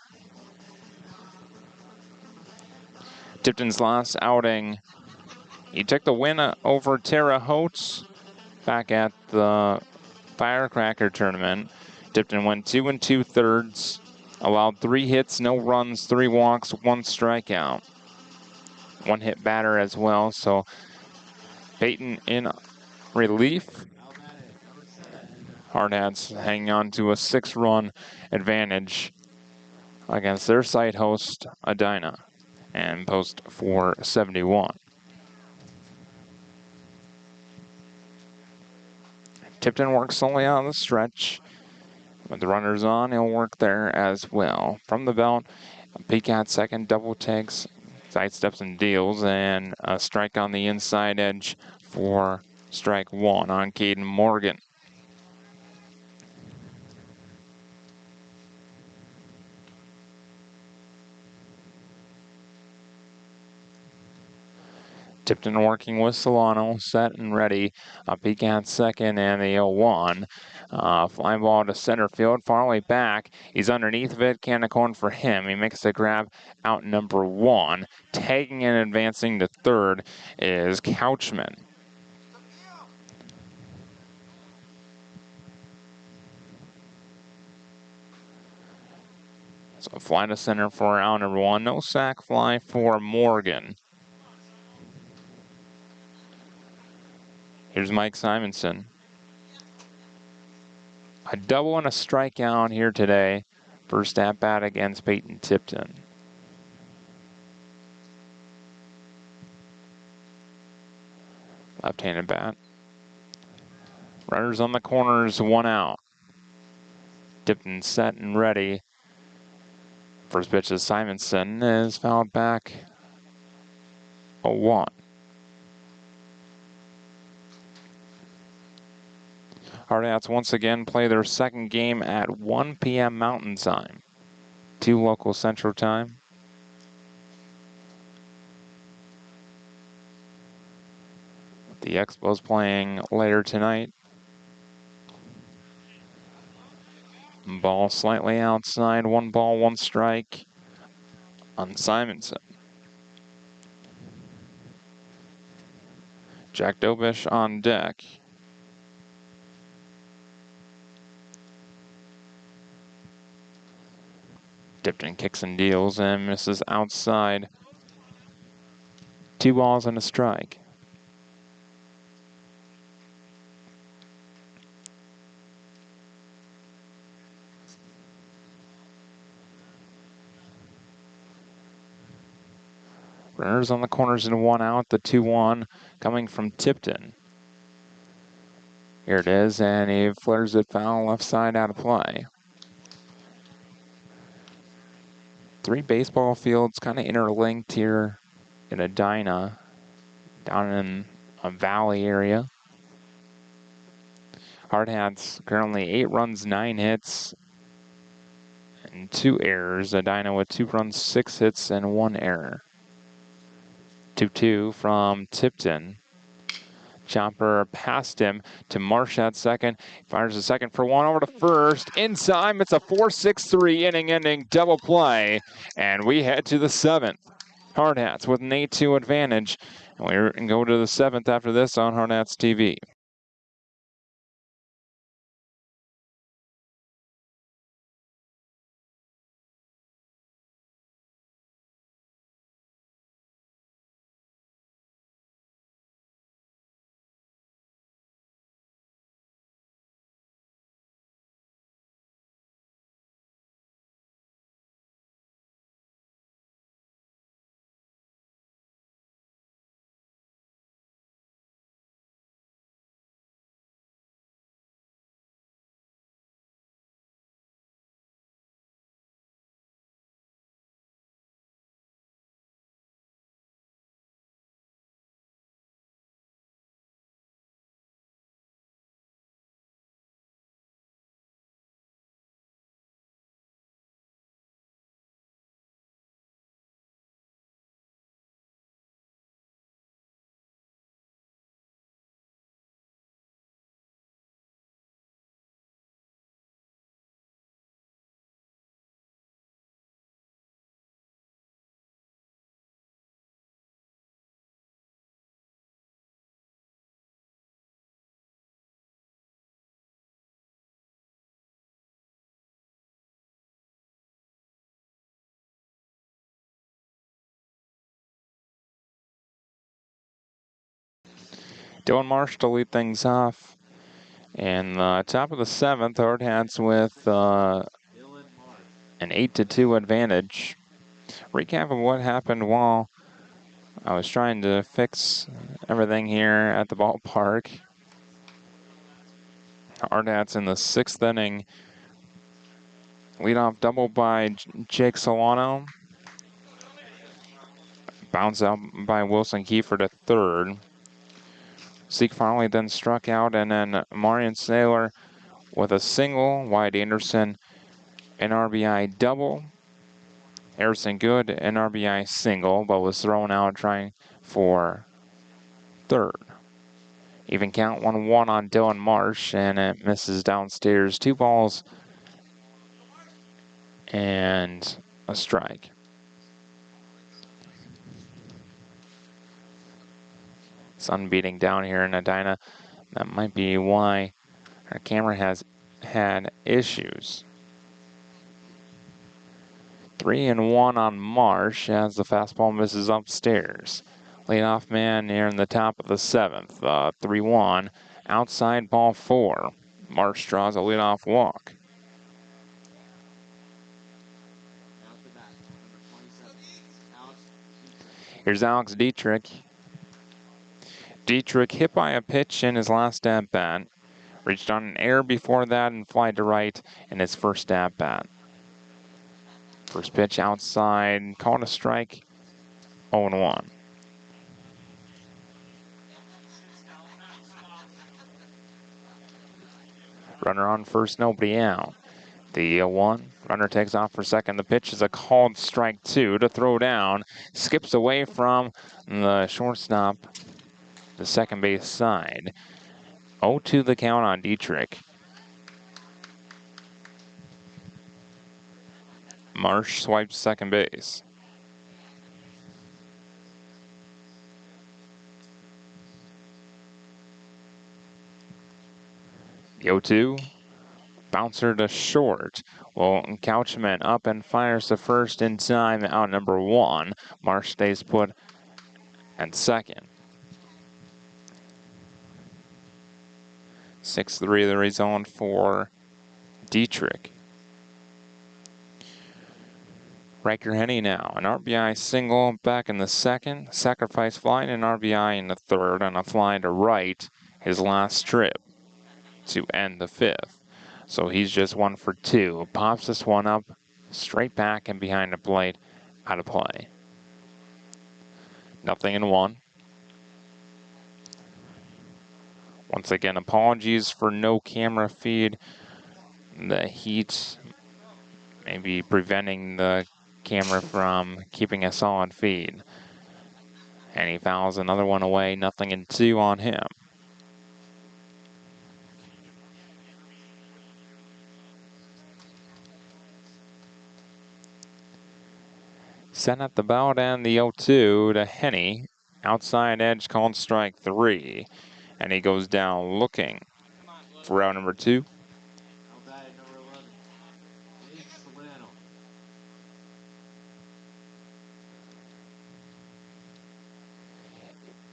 Tipton's last outing, he took the win over Terre Haute back at the Firecracker tournament. Tipton went 2 2/3, allowed 3 hits, no runs, 3 walks, 1 strikeout. 1 hit batter as well, so Peyton in relief. Hardhats hanging on to a 6-run advantage against their site host, Edina, and post 471. Tipton works slowly on the stretch. With the runners on, he'll work there as well. From the belt, a peek at second, double takes, side steps and deals, and a strike on the inside edge for strike 1 on Caden Morgan. Tipton working with Solano, set and ready. A peek at second and the 0-1. Fly ball to center field, far away back. He's underneath of it, can of corn for him. He makes the grab out number 1. Tagging and advancing to third is Couchman. So fly to center for out number 1. No sac fly for Morgan. Here's Mike Simonson. A double and a strikeout here today. First at bat against Peyton Tipton. Left-handed bat. Runners on the corners, 1 out. Tipton set and ready. First pitch to Simonson is fouled back. 0-1. Hardhats once again play their second game at 1 p.m. Mountain Time, 2 local Central Time. The Expos playing later tonight. Ball slightly outside, 1 ball, 1 strike on Simonson. Jack Dobish on deck. Tipton kicks and deals and misses outside. 2 balls and a strike. Runners on the corners and 1 out. The 2-1 coming from Tipton. Here it is, and he flares it foul left side out of play. 3 baseball fields kind of interlinked here in Edina, down in a valley area. Hardhats currently 8 runs, 9 hits, and 2 errors. Edina with 2 runs, 6 hits, and 1 error. 2-2 from Tipton. Chopper past him to Marsh at second. Fires a second for 1 over to first. Inside, it's a 4-6-3 inning-ending double play. And we head to the 7th. Hardhats with an 8-2 advantage. And we're going to go to the 7th after this on Hardhats TV. Dylan Marsh to lead things off. And top of the 7th, Hardhats with an 8-2 advantage. Recap of what happened while I was trying to fix everything here at the ballpark. Hardhats in the 6th inning. Leadoff double by Jake Solano. Bounce out by Wilson Kiefer to 3rd. Zeke Farley then struck out, and then Marion Saylor with a single. Wyatt Anderson, an RBI double. Harrison Good, an RBI single, but was thrown out trying for 3rd. Even count 1-1 on Dylan Marsh, and it misses downstairs. 2 balls and a strike. Sun beating down here in Edina. That might be why our camera has had issues. 3-1 on Marsh as the fastball misses upstairs. Leadoff man here in the top of the 7th. 3-1. Outside ball 4. Marsh draws a leadoff walk. Here's Alex Dietrich. Dietrich hit by a pitch in his last at-bat. Reached on an error before that and fly to right in his first at-bat. First pitch outside, called a strike, 0-1. Runner on first, nobody out. The 0-1, runner takes off for second. The pitch is a called strike 2 to throw down. Skips away from the shortstop, the second base side. 0-2 the count on Dietrich. Marsh swipes second base. The 0-2, bouncer to short. Well, Couchman up and fires to first in time, out number 1. Marsh stays put at second. 6-3 the result for Dietrich. Riker Henny now, an RBI single back in the 2nd. Sacrifice fly and an RBI in the 3rd, and a fly to right his last trip to end the 5th. So he's just 1 for 2. Pops this one up, straight back and behind the plate, out of play. 0-1. Once again, apologies for no camera feed. The heat may be preventing the camera from keeping a solid feed. And he fouls another one away, 0-2 on him. Sent at the bout and the 0-2 to Henny. Outside edge called strike 3. And he goes down looking for out number 2. Now batting number 11, Jake Solano.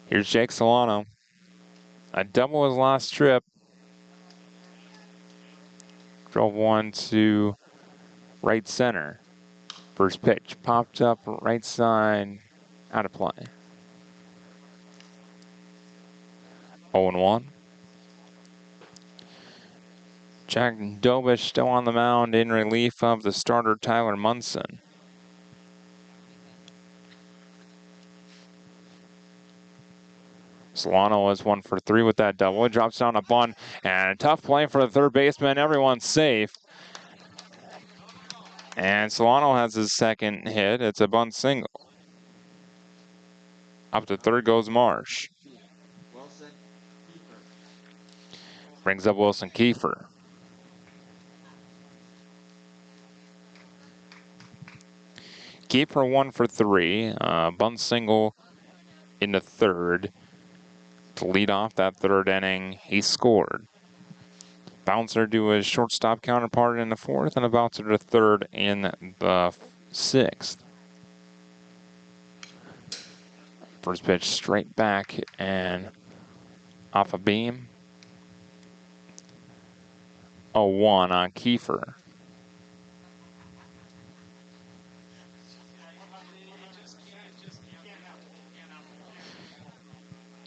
Here's Jake Solano. A double his last trip. Drove one to right center. First pitch popped up right side, out of play. 0-1. Jack Dobish still on the mound in relief of the starter Tyler Munson. Solano was 1 for 3 with that double. He drops down a bunt, and a tough play for the third baseman. Everyone's safe. And Solano has his second hit. It's a bunt single. Up to third goes Marsh. Wilson Kiefer. Brings up Wilson Kiefer. Kiefer 1 for 3. Bunt single in the third. To lead off that third inning, he scored. Bouncer to his shortstop counterpart in the fourth, and a bouncer to third in the sixth. First pitch straight back and off a beam. 0-1 on Kiefer.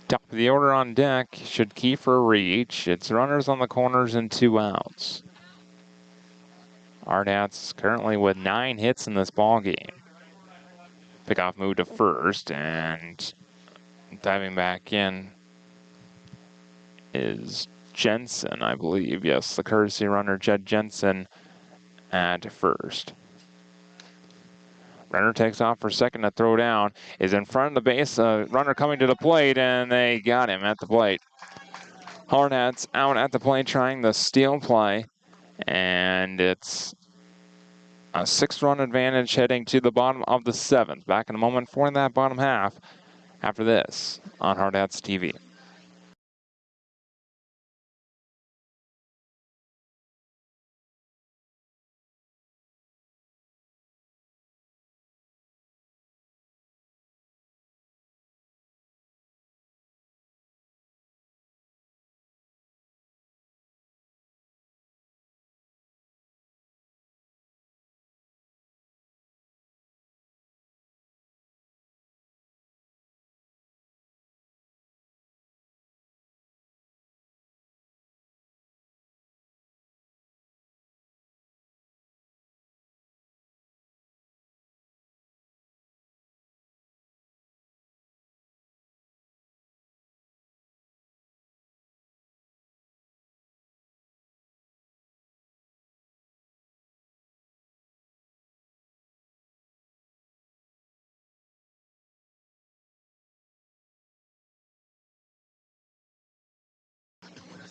Top of the order on deck, should Kiefer reach. It's runners on the corners and 2 outs. Hardhats currently with 9 hits in this ball game. Pickoff move to first, and diving back in is Jensen, I believe. Yes, the courtesy runner, Jed Jensen, at first. Runner takes off for second to throw down. Is in front of the base. Runner coming to the plate, and they got him at the plate. Hardhats out at the plate trying the steal play. And it's a 6-run advantage heading to the bottom of the 7th. Back in a moment for that bottom half after this on Hardhats TV.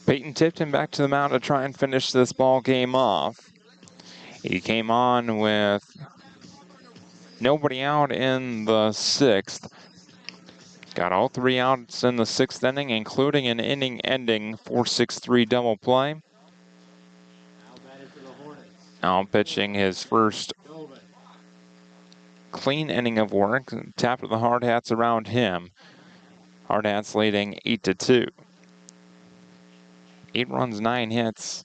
Peyton Tipton back to the mound to try and finish this ball game off. He came on with nobody out in the 6th. Got all 3 outs in the 6th inning, including an inning-ending 4-6-3 double play. Now batting for the Hornets. Now pitching his first clean inning of work. Tap of the Hardhats around him. Hardhats leading 8-2. 8 runs, 9 hits.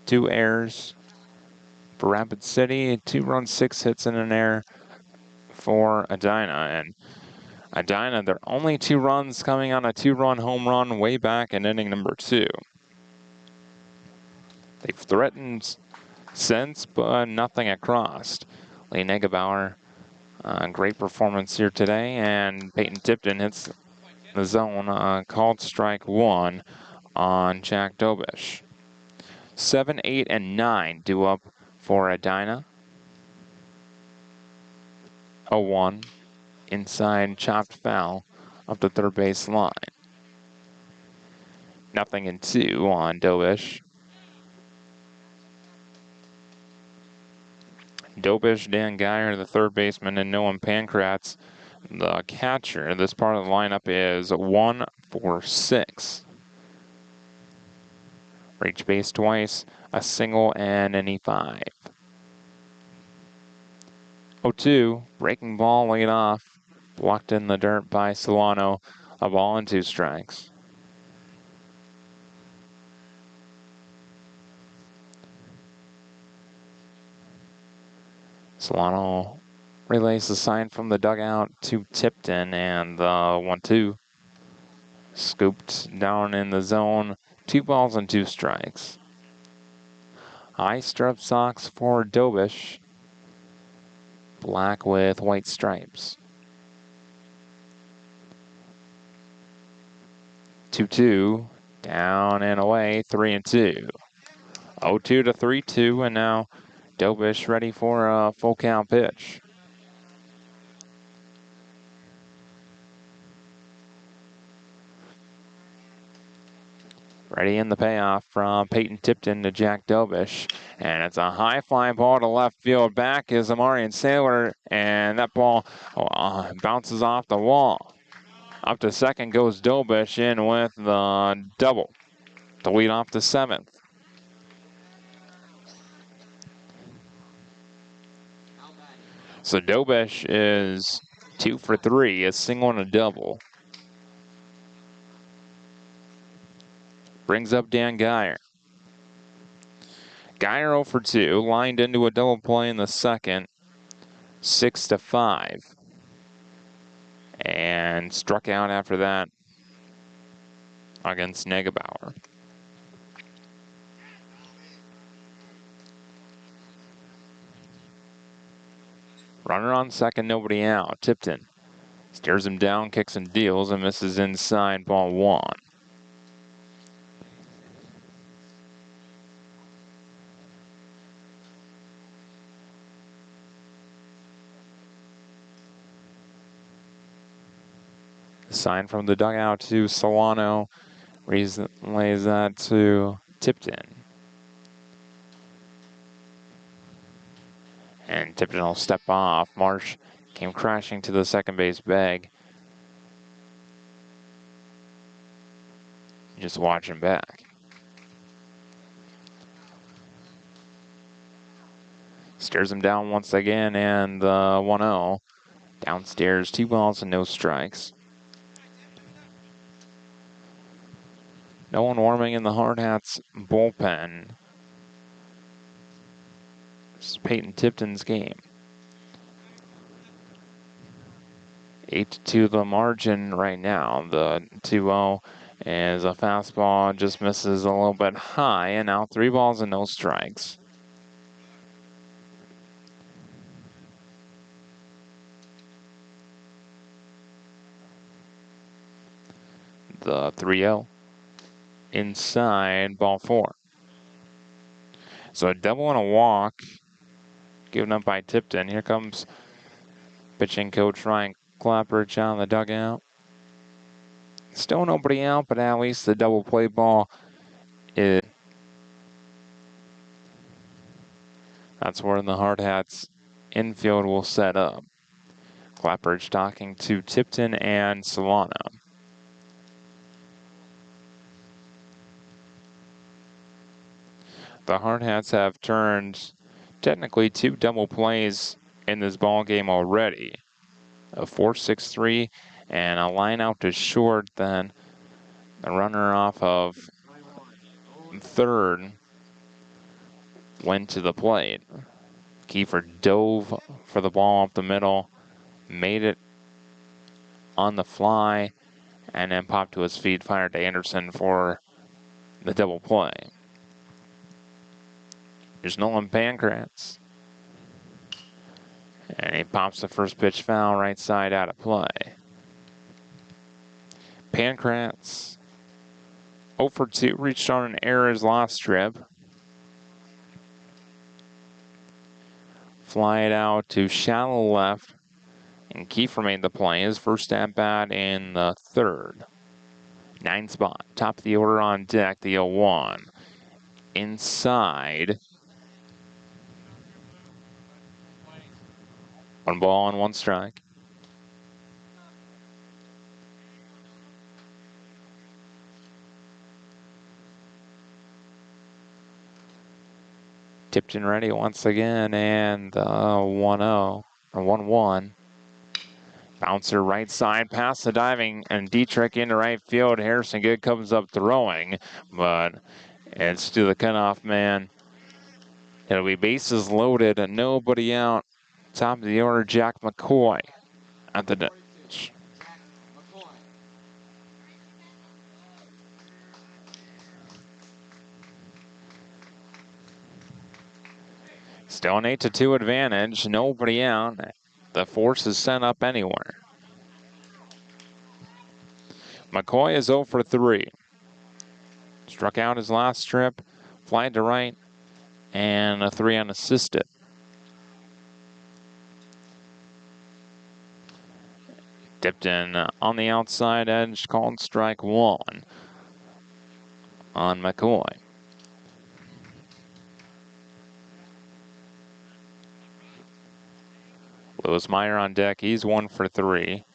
2 errors for Rapid City. 2 runs, 6 hits, and an error for Edina. And Edina, their only 2 runs coming on a 2-run home run way back in inning number 2. They've threatened since, but nothing across. Lee Negebauer, great performance here today, and Peyton Tipton hits the zone, called strike 1 on Jack Dobish. 7, 8, and 9 due up for Edina. 0-1, inside chopped foul up the third base line. 0-2 on Dobish. Dobish, Dan Geyer, the third baseman, and Noam Pankratz, the catcher. This part of the lineup is 1 for 6. Reach base twice, a single, and an E5. 0-2, breaking ball laid off, blocked in the dirt by Solano. A ball and 2 strikes. Solano relays the sign from the dugout to Tipton, and the 1-2. Scooped down in the zone, 2 balls and 2 strikes. High strip socks for Dobish, black with white stripes. 2-2, down and away, 3-2. 0-2 to 3-2, and now Dobish ready for a full count pitch. Ready in the payoff from Peyton Tipton to Jack Dobish. And it's a high fly ball to left field. Back is Amarian Saylor, and that ball bounces off the wall. Up to second goes Dobish in with the double to lead off the 7th. So Dobish is 2 for 3, a single and a double. Brings up Dan Geyer. Geyer 0 for 2, lined into a double play in the second, 6-5. And struck out after that against Negebauer. Runner on second, nobody out. Tipton stares him down, kicks and deals, and misses inside, ball 1. Sign from the dugout to Solano. Lays that to Tipton. And Tipton will step off. Marsh came crashing to the second base bag. Just watching back. Stares him down once again, and the 1-0. Downstairs, 2 balls and no strikes. No one warming in the Hardhats bullpen. This is Peyton Tipton's game. 8-2 the margin right now. The 2-0 is a fastball, just misses a little bit high, and now 3 balls and no strikes. The 3-0 inside, ball 4. So a double and a walk given up by Tipton. Here comes pitching coach Ryan Clapperidge on the dugout. Still nobody out, but at least the double play ball is. That's where the Hardhats infield will set up. Clapperidge talking to Tipton and Solano. The Hardhats have turned technically 2 double plays in this ball game already. A 4-6-3 and a line out to short. Then the runner off of third went to the plate. Gopher dove for the ball up the middle, made it on the fly, and then popped to his feet, fired to Anderson for the double play. There's Nolan Pankratz. And he pops the first pitch foul, right side out of play. Pankratz 0 for 2, reached on an errors lost strip. Fly it out to shallow left, and Gopher made the play. His first at bat in the 3rd. 9 spot, top of the order on deck, the 0-1. Inside. 1 ball and 1 strike. Tipton ready once again, and 1-0 or 1-1. Bouncer right side past the diving, and Dietrich into right field. Harrison Good comes up throwing, but it's to the cutoff man. It'll be bases loaded and nobody out. Top of the order, Jack McCoy at the ditch. Still an 8-2 advantage, nobody out. The force is sent up anywhere. McCoy is 0 for 3. Struck out his last trip, flied to right, and a 3 unassisted. Tipton on the outside edge, called strike 1 on McCoy. Lewis Meyer on deck, he's 1 for 3.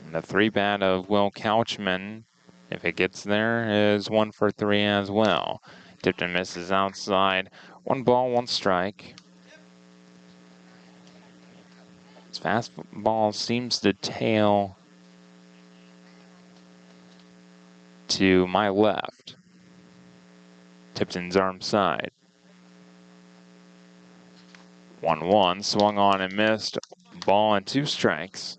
And the 3-bat of Will Couchman, if it gets there, is 1 for 3 as well. Tipton misses outside. 1 ball, 1 strike. His fastball seems to tail to my left. Tipton's arm side. 1-1, swung on and missed. Ball and 2 strikes.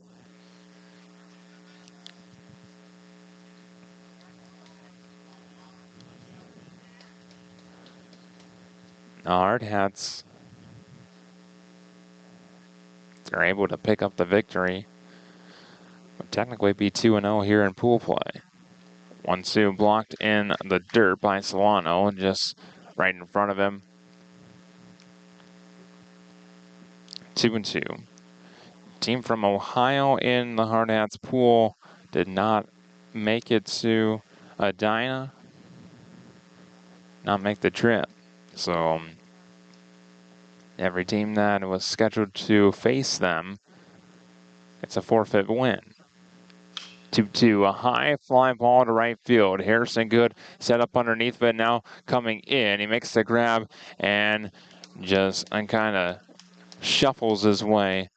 Hardhats are able to pick up the victory. Would technically be 2-0 here in pool play. 1-2 blocked in the dirt by Solano, just right in front of him. 2-2. Team from Ohio in the Hardhats pool did not make it to Edina, not make the trip. So every team that was scheduled to face them, it's a forfeit win. 2-2, a high fly ball to right field. Harrison Good set up underneath, but now coming in. He makes the grab and just kind of shuffles his way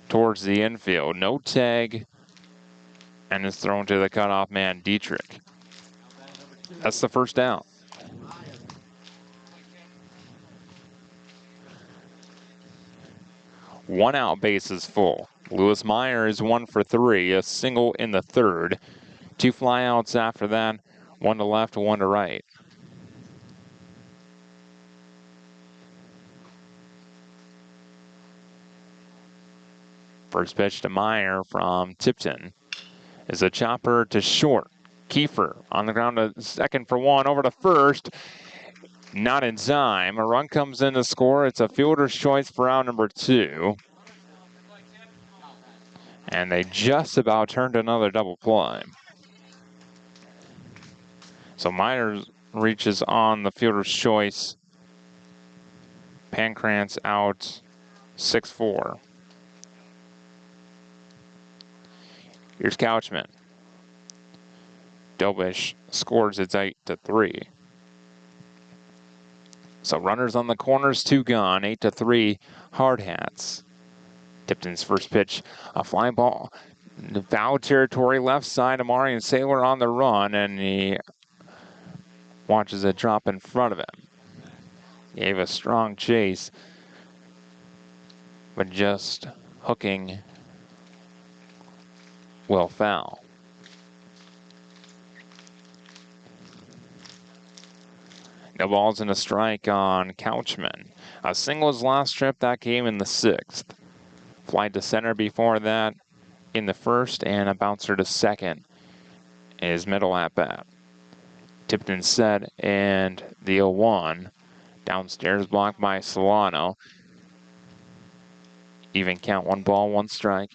towards the infield. No tag, and is thrown to the cutoff man, Dietrich. That's the first down. One out, bases full. Lewis Meyer is 1 for 3, a single in the 3rd. 2 flyouts after that, 1 to left, 1 to right. First pitch to Meyer from Tipton is a chopper to short. Kiefer on the ground to second for 1, over to first. Not in time. A run comes in to score. It's a fielder's choice for out number 2. And they just about turned another double play. So Meyer reaches on the fielder's choice. Pancrantz out 6-4. Here's Couchman. Dobish scores. It's 8-3. So runners on the corners, 2 gone. 8-3. Hardhats. Tipton's first pitch, a fly ball. Foul territory, left side. Amari and Saylor on the run, and he watches it drop in front of him. Gave a strong chase, but just hooking will foul. No balls and a strike on Couchman. A single his last trip, that came in the 6th. Fly to center before that in the 1st, and a bouncer to second in his middle at bat. Tipton set, and the 0-1. Downstairs blocked by Solano. Even count, 1 ball, 1 strike.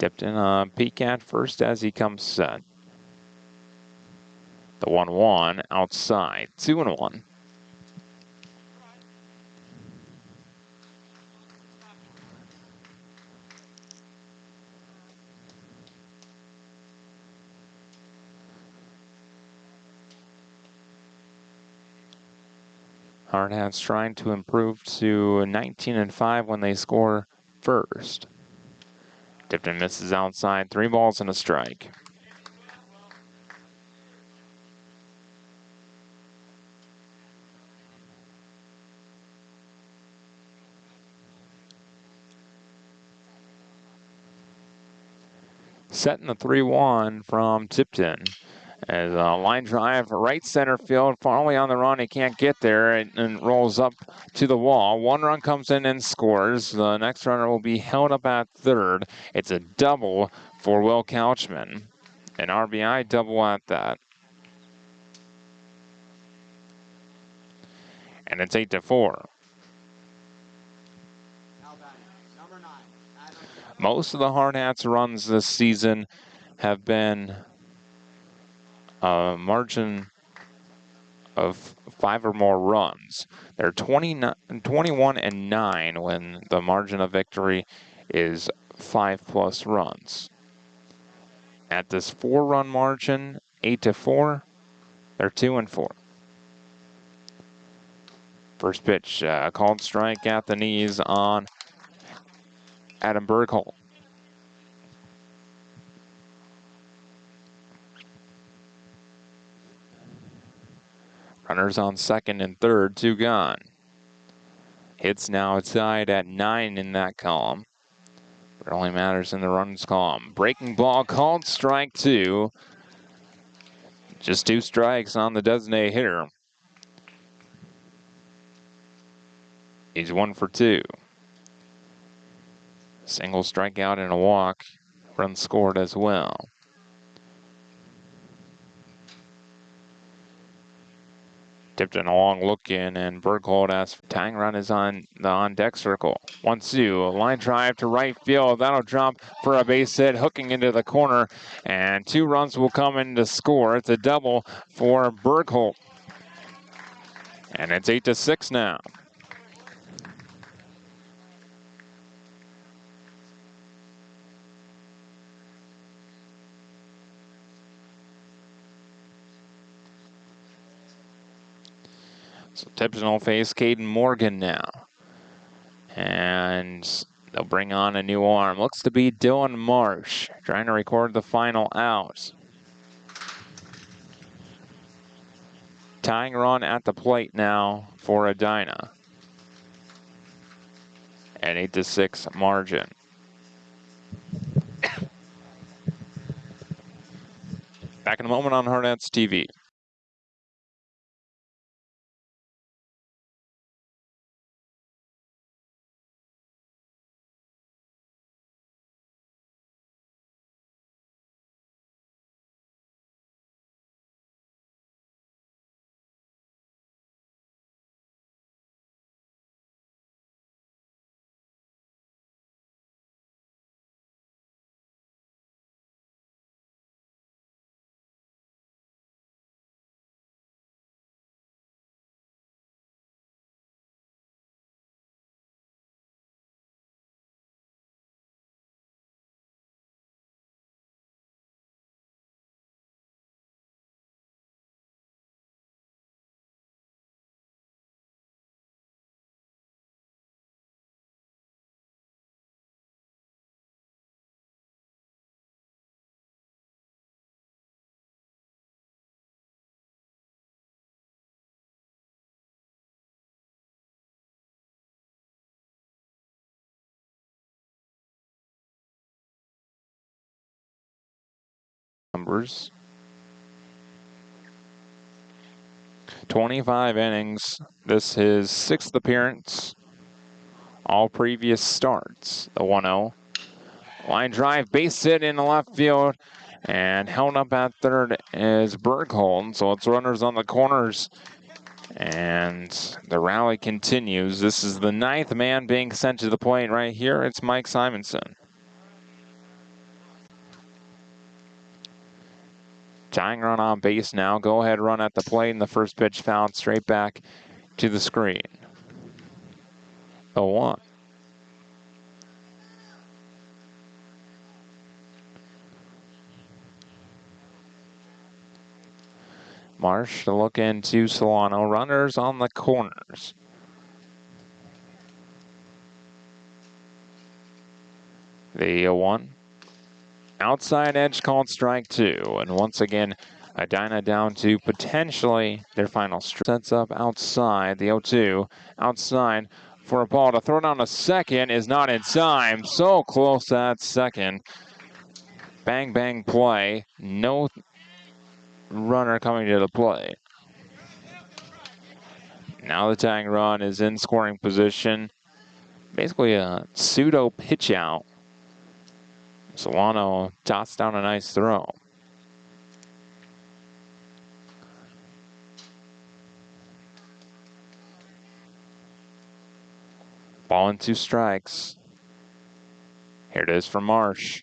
Tipton a peek at first as he comes set. The 1-1 outside, 2-1. Hardhats trying to improve to 19-5 when they score first. Tipton misses outside, 3 balls and a strike. Setting the 3-1 from Tipton. As a line drive, right center field, finally on the run, he can't get there and rolls up to the wall. 1 run comes in and scores. The next runner will be held up at third. It's a double for Will Couchman. An RBI double at that. And it's 8-4. Most of the Hardhats runs this season have been a margin of 5 or more runs. They're 21-9 when the margin of victory is 5+ runs. At this 4-run margin, 8-4, they're 2-4. First pitch, called strike at the knees on Adam Bergholm. Runners on second and third, 2 gone. Hits now tied at 9 in that column. It only matters in the runs column. Breaking ball called strike 2. Just 2 strikes on the designated hitter. He's 1 for 2. Single strikeout and a walk. Run scored as well. Tipton a long look in, and Berghold asks, tying run is on the on-deck circle. 1-2, a line drive to right field. That'll drop for a base hit, hooking into the corner, and 2 runs will come in to score. It's a double for Berghold. And it's 8-6 now. So Tipton will face Caden Morgan now. And they'll bring on a new arm. Looks to be Dylan Marsh, trying to record the final out. Tying run at the plate now for Edina. An 8-6 margin. Back in a moment on Hardhats TV. Numbers. 25 innings. This is 6th appearance. All previous starts. The 1-0. Line drive, base hit in the left field. And held up at third is Bergholm. So it's runners on the corners. And the rally continues. This is the 9th man being sent to the plate right here. It's Mike Simonson. Tying run on base now. Go ahead run at the plate, and the first pitch fouled straight back to the screen. 0-1. Marsh to look into Solano. Runners on the corners. The 0-1. Outside edge called strike 2. And once again, Edina down to potentially their final strike. Sets up outside. The 0-2. Outside for a ball to throw down to second is not in time. So close at second. Bang, bang play. No runner coming to the plate. Now the tying run is in scoring position. Basically a pseudo pitch out. Solano dots down a nice throw. Ball and 2 strikes. Here it is for Marsh.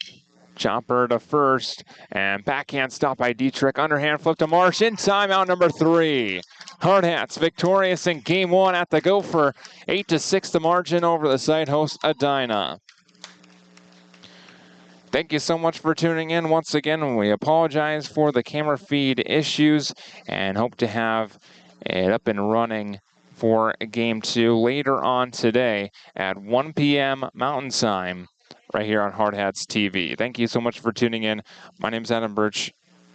Chopper to first, and backhand stop by Dietrich. Underhand flip to Marsh in timeout number 3. Hardhats victorious in game 1 at the Gopher. 8-6 the margin over the site host Edina. Thank you so much for tuning in once again. We apologize for the camera feed issues and hope to have it up and running for game 2 later on today at 1 p.m. Mountain Time right here on Hardhats TV. Thank you so much for tuning in. My name is Adam Birch.